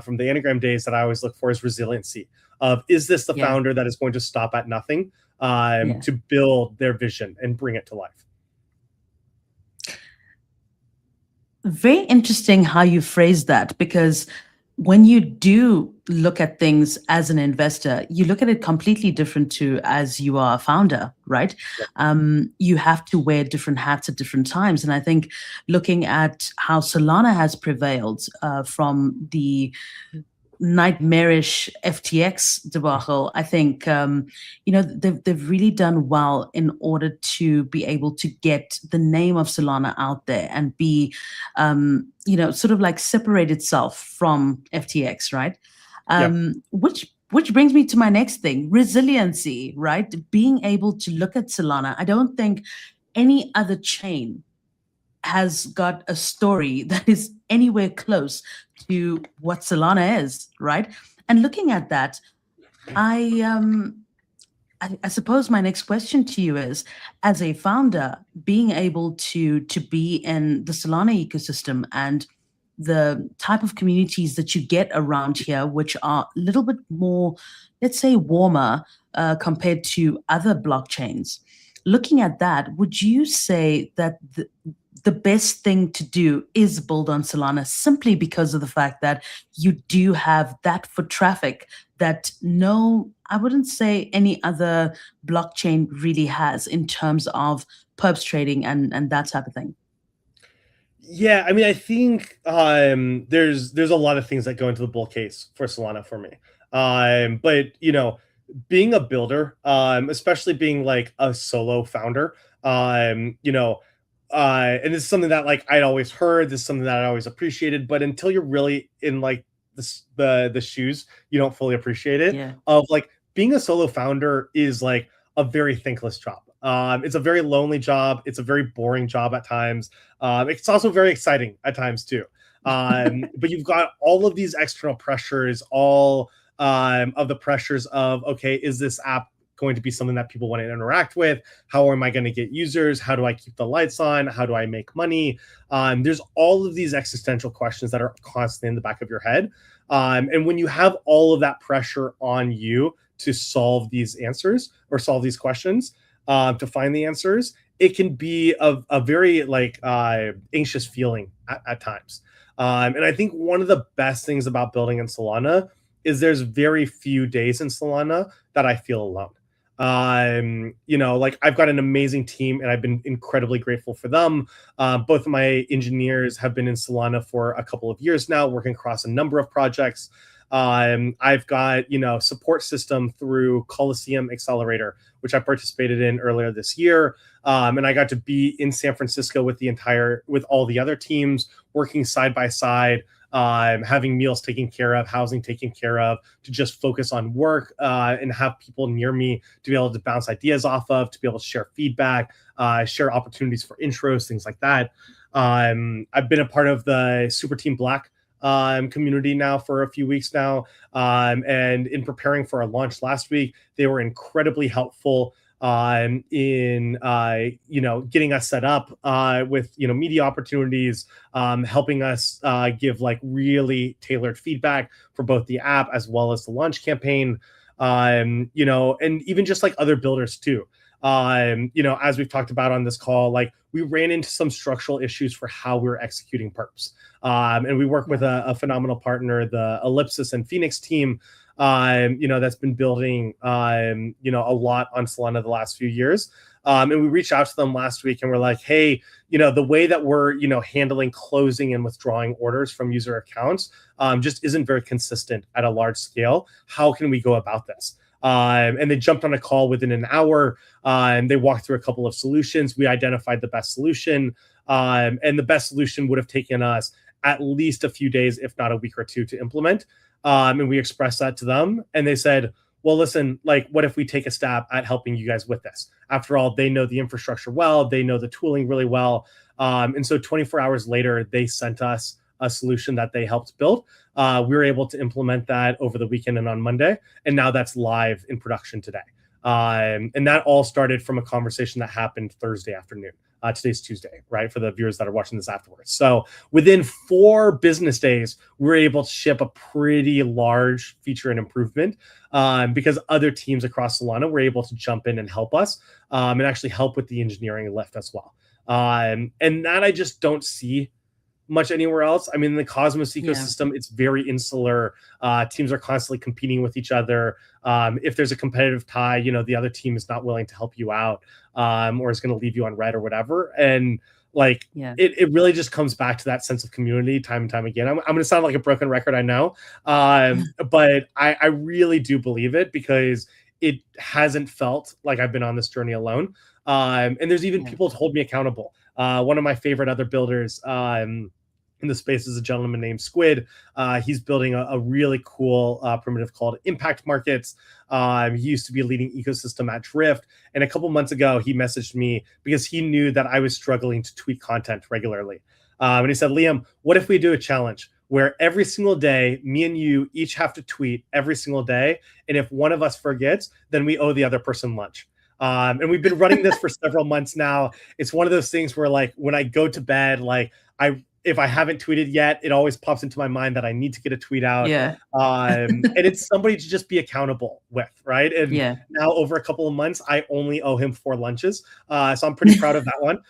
from the Anagram days that I always look for is resiliency of, is this the founder that is going to stop at nothing to build their vision and bring it to life? Very interesting how you phrase that, because when you do look at things as an investor, you look at it completely different to as you are a founder, right? You have to wear different hats at different times. And I think looking at how Solana has prevailed from the nightmarish FTX debacle, I think they've really done well in order to be able to get the name of Solana out there and be sort of like separate itself from FTX, right? Which brings me to my next thing, resiliency, right? Being able to look at Solana. I don't think any other chain has got a story that is anywhere close to what Solana is, right? And looking at that, I suppose my next question to you is, as a founder, being able to be in the Solana ecosystem and the type of communities that you get around here, which are a little bit more, let's say, warmer compared to other blockchains. Looking at that, would you say that the best thing to do is build on Solana simply because of the fact that you do have that foot traffic that I wouldn't say any other blockchain really has in terms of perps trading and that type of thing? Yeah, I mean, I think there's a lot of things that go into the bull case for Solana for me. But being a builder, especially being like a solo founder, and this is something that I'd always heard, this is something that I always appreciated, but until you're really in the shoes, you don't fully appreciate it. Of being a solo founder is a very thankless job. It's a very lonely job. It's a very boring job at times. It's also very exciting at times too. But you've got all of these external pressures, all of the pressures of, okay, is this app going to be something that people want to interact with? How am I going to get users? How do I keep the lights on? How do I make money? There's all of these existential questions that are constantly in the back of your head. And when you have all of that pressure on you to solve these answers or solve these questions, to find the answers, it can be a very like anxious feeling at times. And I think one of the best things about building in Solana is there's very few days in Solana that I feel alone. Like I've got an amazing team and I've been incredibly grateful for them. Both of my engineers have been in Solana for a couple of years now, working across a number of projects. I've got, support system through Coliseum Accelerator, which I participated in earlier this year. And I got to be in San Francisco with all the other teams, working side by side, having meals taken care of, housing taken care of, to just focus on work, and have people near me to be able to bounce ideas off of, to be able to share feedback, share opportunities for intros, things like that. I've been a part of the Super Team Black community now for a few weeks now. And in preparing for our launch last week, they were incredibly helpful in getting us set up with media opportunities, helping us give like really tailored feedback for both the app as well as the launch campaign, and even just like other builders too. As we've talked about on this call, like we ran into some structural issues for how we were executing Perps. And we work with a phenomenal partner, the Ellipsis and Phoenix team, that's been building, a lot on Solana the last few years. And we reached out to them last week and we're like, hey, the way that we're, handling closing and withdrawing orders from user accounts just isn't very consistent at a large scale. How can we go about this? And they jumped on a call within an hour, and they walked through a couple of solutions. We identified the best solution, and the best solution would have taken us at least a few days, if not a week or two, to implement. And we expressed that to them, and they said, well, listen, like, what if we take a stab at helping you guys with this? After all, they know the infrastructure well, they know the tooling really well. And so 24 hours later, they sent us a solution that they helped build. We were able to implement that over the weekend and on Monday, and now that's live in production today. And that all started from a conversation that happened Thursday afternoon. Today's Tuesday, right? For the viewers that are watching this afterwards. So within 4 business days, we're able to ship a pretty large feature and improvement, because other teams across Solana were able to jump in and help us, and actually help with the engineering lift as well. And that I just don't see much anywhere else. I mean, in the Cosmos ecosystem, it's very insular. Teams are constantly competing with each other. If there's a competitive tie, the other team is not willing to help you out, or is going to leave you on red or whatever. And like, it really just comes back to that sense of community time and time again. I'm going to sound like a broken record, I know, but I really do believe it, because it hasn't felt like I've been on this journey alone. And there's even people to hold me accountable. One of my favorite other builders, in the space is a gentleman named Squid. He's building a really cool primitive called Impact Markets. He used to be a leading ecosystem at Drift. And a couple months ago, he messaged me because he knew that I was struggling to tweet content regularly. And he said, Liam, what if we do a challenge where every single day, me and you each have to tweet every single day. And if one of us forgets, then we owe the other person lunch. And we've been running this for several months now. It's one of those things where, like, when I go to bed, like, if I haven't tweeted yet, it always pops into my mind that I need to get a tweet out. And it's somebody to just be accountable with, right? And now over a couple of months, I only owe him 4 lunches. So I'm pretty proud of that one.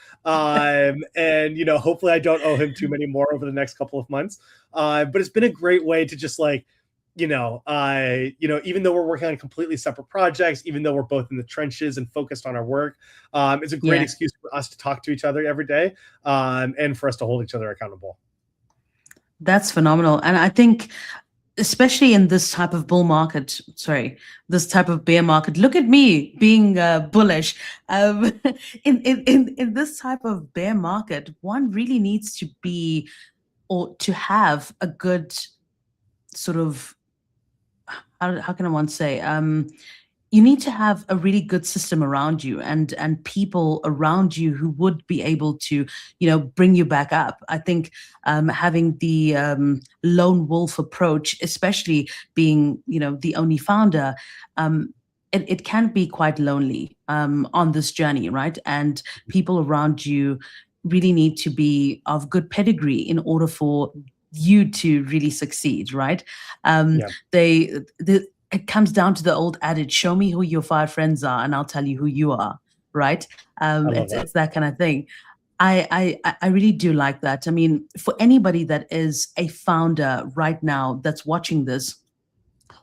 And, hopefully I don't owe him too many more over the next couple of months. But it's been a great way to just like, even though we're working on completely separate projects, even though we're both in the trenches and focused on our work, it's a great excuse for us to talk to each other every day, and for us to hold each other accountable. That's phenomenal. And I think, especially in this type of this type of bear market, look at me being bullish. In this type of bear market, one really needs to be, or to have a good sort of, how can I want to say, you need to have a really good system around you, and people around you who would be able to, bring you back up. I think having the lone wolf approach, especially being, the only founder, it can be quite lonely on this journey, right? And people around you really need to be of good pedigree in order for you to really succeed, right? It comes down to the old adage, show me who your 5 friends are and I'll tell you who you are. right? I love It's that. it's that kind of thing. I really do like that. I mean, for anybody that is a founder right now that's watching this,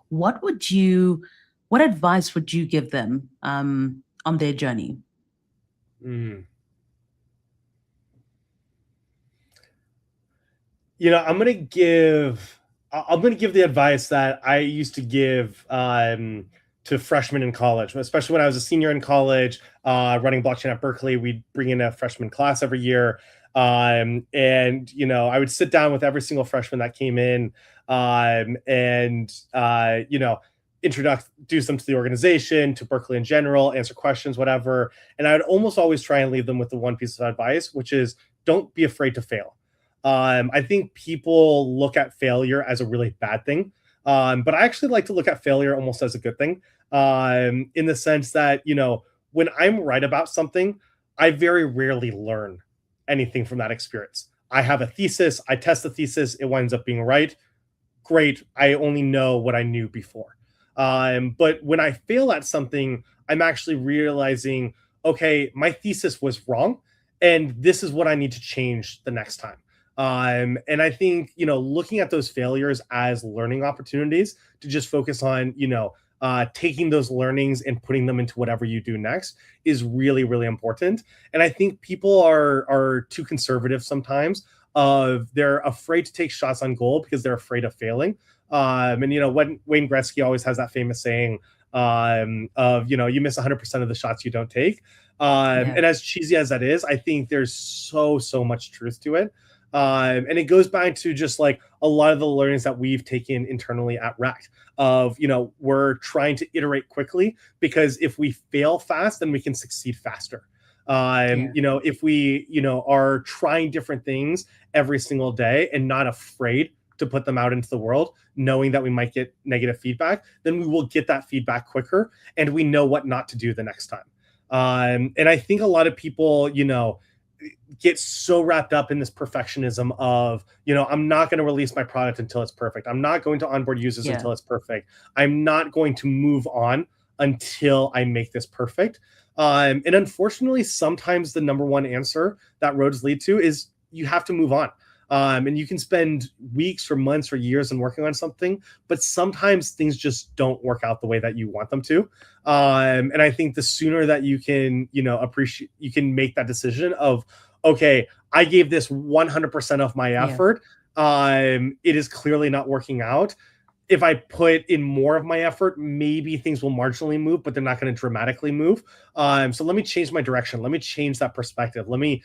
what would you, what advice would you give them on their journey? Mm. You know, I'm gonna give the advice that I used to give to freshmen in college, especially when I was a senior in college, running blockchain at Berkeley. We'd bring in a freshman class every year, and you know, I would sit down with every single freshman that came in, and you know, introduce them to the organization, to Berkeley in general, answer questions, whatever. And I would almost always try and leave them with the one piece of advice, which is don't be afraid to fail. I think people look at failure as a really bad thing, but I actually like to look at failure almost as a good thing, in the sense that, you know, when I'm right about something, I very rarely learn anything from that experience. I have a thesis, I test the thesis, it winds up being right. Great. I only know what I knew before. But when I fail at something, I'm actually realizing, okay, my thesis was wrong, and this is what I need to change the next time. And I think, you know, looking at those failures as learning opportunities to just focus on, you know, taking those learnings and putting them into whatever you do next is really, really important. And I think people are too conservative sometimes. They're afraid to take shots on goal because they're afraid of failing. And you know, when Wayne Gretzky always has that famous saying, of, you know, you miss 100% of the shots you don't take. Yeah. And as cheesy as that is, I think there's so much truth to it. And it goes back to just like a lot of the learnings that we've taken internally at Rekt of, you know, we're trying to iterate quickly because if we fail fast, then we can succeed faster. Yeah. You know, if we, you know, are trying different things every single day and not afraid to put them out into the world, knowing that we might get negative feedback, then we will get that feedback quicker and we know what not to do the next time. And I think a lot of people, you know, get so wrapped up in this perfectionism of, you know, I'm not going to release my product until it's perfect. I'm not going to onboard users Yeah. until it's perfect. I'm not going to move on until I make this perfect. And unfortunately, sometimes the number one answer that roads lead to is you have to move on. And you can spend weeks or months or years in working on something, but sometimes things just don't work out the way that you want them to. And I think the sooner that you can, you know, appreciate, you can make that decision of, okay, I gave this 100% of my Yeah. effort. It is clearly not working out. If I put in more of my effort, maybe things will marginally move, but they're not going to dramatically move. So let me change my direction. Let me change that perspective. Let me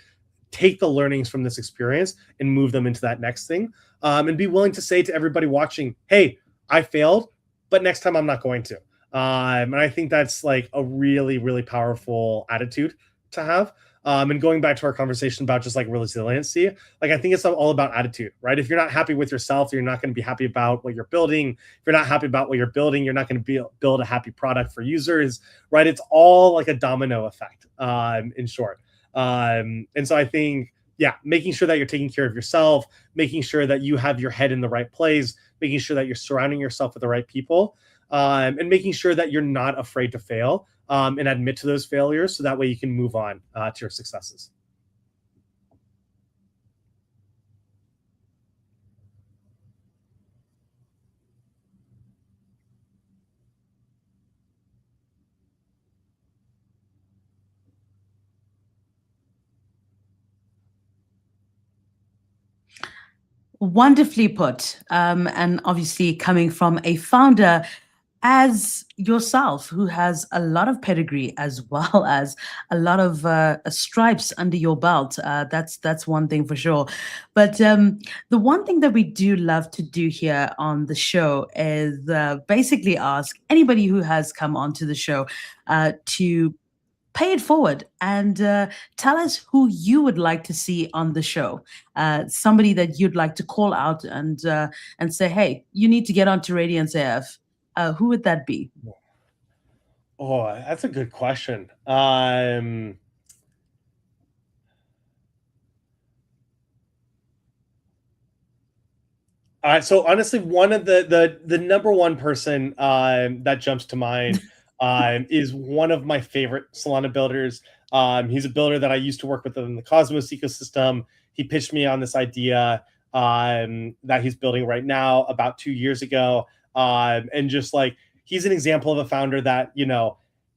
take the learnings from this experience and move them into that next thing. And be willing to say to everybody watching, hey, I failed, but next time I'm not going to. And I think that's like a really, really powerful attitude to have. And going back to our conversation about just like resiliency, like I think it's all about attitude, right? If you're not happy with yourself, you're not going to be happy about what you're building. If you're not happy about what you're building, you're not going to build a happy product for users, right? It's all like a domino effect, in short. And so I think, yeah, making sure that you're taking care of yourself, making sure that you have your head in the right place, making sure that you're surrounding yourself with the right people, and making sure that you're not afraid to fail, and admit to those failures so that way you can move on to your successes. Wonderfully put. And obviously, coming from a founder as yourself, who has a lot of pedigree as well as a lot of stripes under your belt, that's one thing for sure. But the one thing that we do love to do here on the show is basically ask anybody who has come onto the show to pay it forward and tell us who you would like to see on the show. Somebody that you'd like to call out and say, hey, you need to get onto Radiance AF. Who would that be? Oh, that's a good question. So honestly, one of the number one person that jumps to mind is one of my favorite Solana builders. He's a builder that I used to work with in the Cosmos ecosystem. He pitched me on this idea that he's building right now about 2 years ago. And just like, he's an example of a founder that,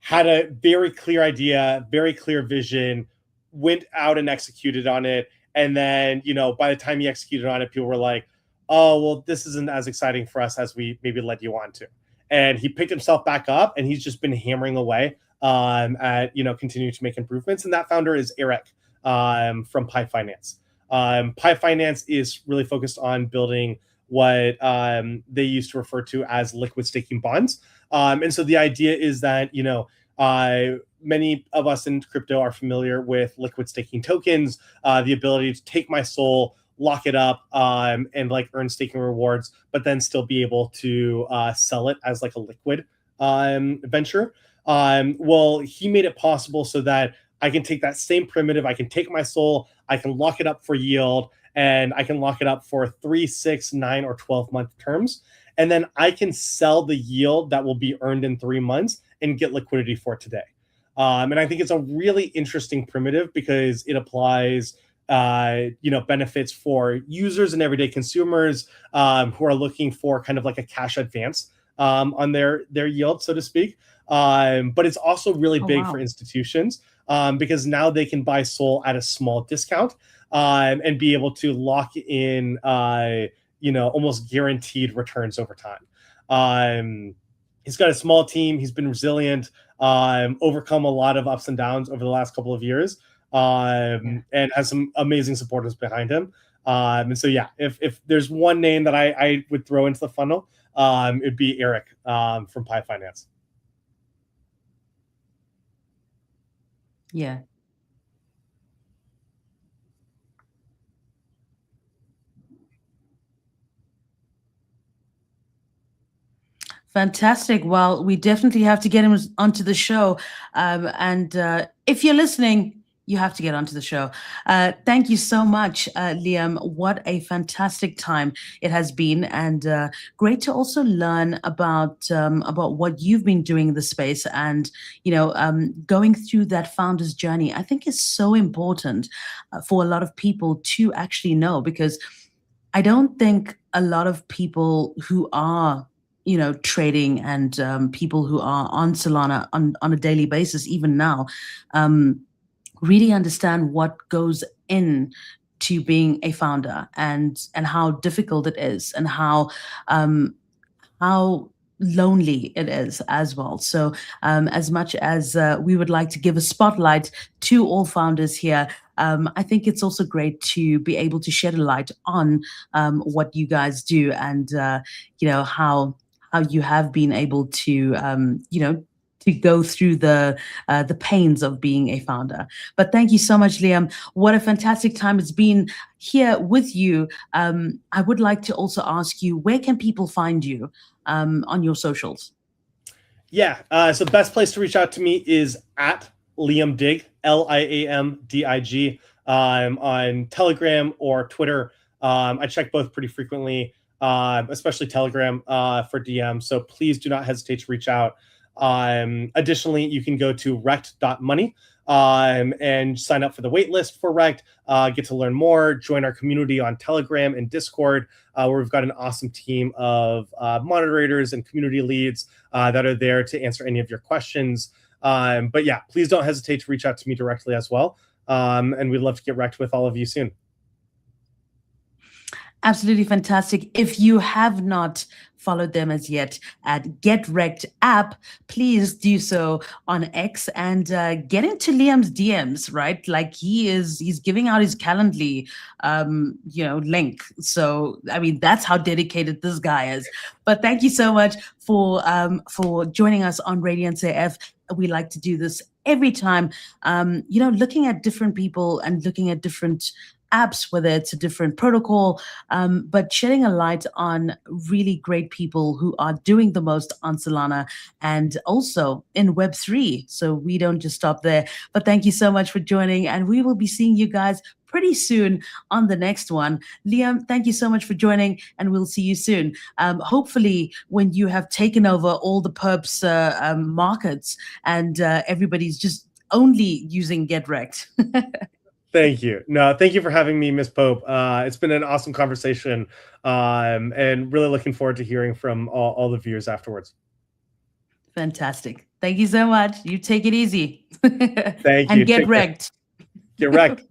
had a very clear idea, very clear vision, went out and executed on it. And then, by the time he executed on it, people were like, oh, well, this isn't as exciting for us as we maybe led you on to. And he picked himself back up, and he's just been hammering away at continuing to make improvements. And that founder is Eric from Pi Finance. Pi Finance is really focused on building what they used to refer to as liquid staking bonds. And so the idea is that many of us in crypto are familiar with liquid staking tokens, the ability to take my SOL, lock it up, and like earn staking rewards, but then still be able to sell it as like a liquid venture. Well, he made it possible so that I can take that same primitive, I can take my SOL, I can lock it up for yield, and I can lock it up for 3, 6, 9, or 12-month terms. And then I can sell the yield that will be earned in 3 months and get liquidity for today. And I think it's a really interesting primitive because it applies benefits for users and everyday consumers who are looking for kind of like a cash advance on their yield, so to speak. But it's also really big for institutions because now they can buy SOL at a small discount and be able to lock in almost guaranteed returns over time. He's got a small team. He's been resilient, overcome a lot of ups and downs over the last couple of years, and has some amazing supporters behind him. And so, yeah, if there's one name that I would throw into the funnel, it'd be Eric from Pi Finance. Yeah. Fantastic. Well, we definitely have to get him onto the show. And if you're listening, you have to get onto the show. Thank you so much, Liam. What a fantastic time it has been, and great to also learn about what you've been doing in the space, and going through that founder's journey. I think is so important for a lot of people to actually know, because I don't think a lot of people who are trading and people who are on Solana on a daily basis, even now, really understand what goes in to being a founder, and how difficult it is, and how lonely it is as well. So as much as we would like to give a spotlight to all founders here, I think it's also great to be able to shed a light on what you guys do, and how you have been able to to go through the pains of being a founder. But thank you so much, Liam. What a fantastic time it's been here with you. I would like to also ask you, where can people find you on your socials? Yeah, so the best place to reach out to me is at Liam Dig, LIAMDIG, on Telegram or Twitter. I check both pretty frequently, especially Telegram for DM. So please do not hesitate to reach out. Additionally, you can go to rekt.money and sign up for the waitlist for Rekt, get to learn more, join our community on Telegram and Discord, where we've got an awesome team of moderators and community leads that are there to answer any of your questions. But yeah, please don't hesitate to reach out to me directly as well. And we'd love to get Rekt with all of you soon. Absolutely fantastic. If you have not followed them as yet at Get Rekt app, please do so on X, and get into Liam's DMs, right? Like he's giving out his Calendly, link. So, I mean, that's how dedicated this guy is. But thank you so much for joining us on Radiance AF. We like to do this every time, looking at different people and looking at different apps, whether it's a different protocol, but shedding a light on really great people who are doing the most on Solana and also in Web3. So we don't just stop there. But thank you so much for joining, and we will be seeing you guys pretty soon on the next one. Liam, thank you so much for joining, and we'll see you soon. Hopefully, when you have taken over all the Perps markets and everybody's just only using GetRekt. Thank you. No, thank you for having me, Miss Pope. It's been an awesome conversation, and really looking forward to hearing from all the viewers afterwards. Fantastic. Thank you so much. You take it easy. Thank And you. get wrecked. Get wrecked.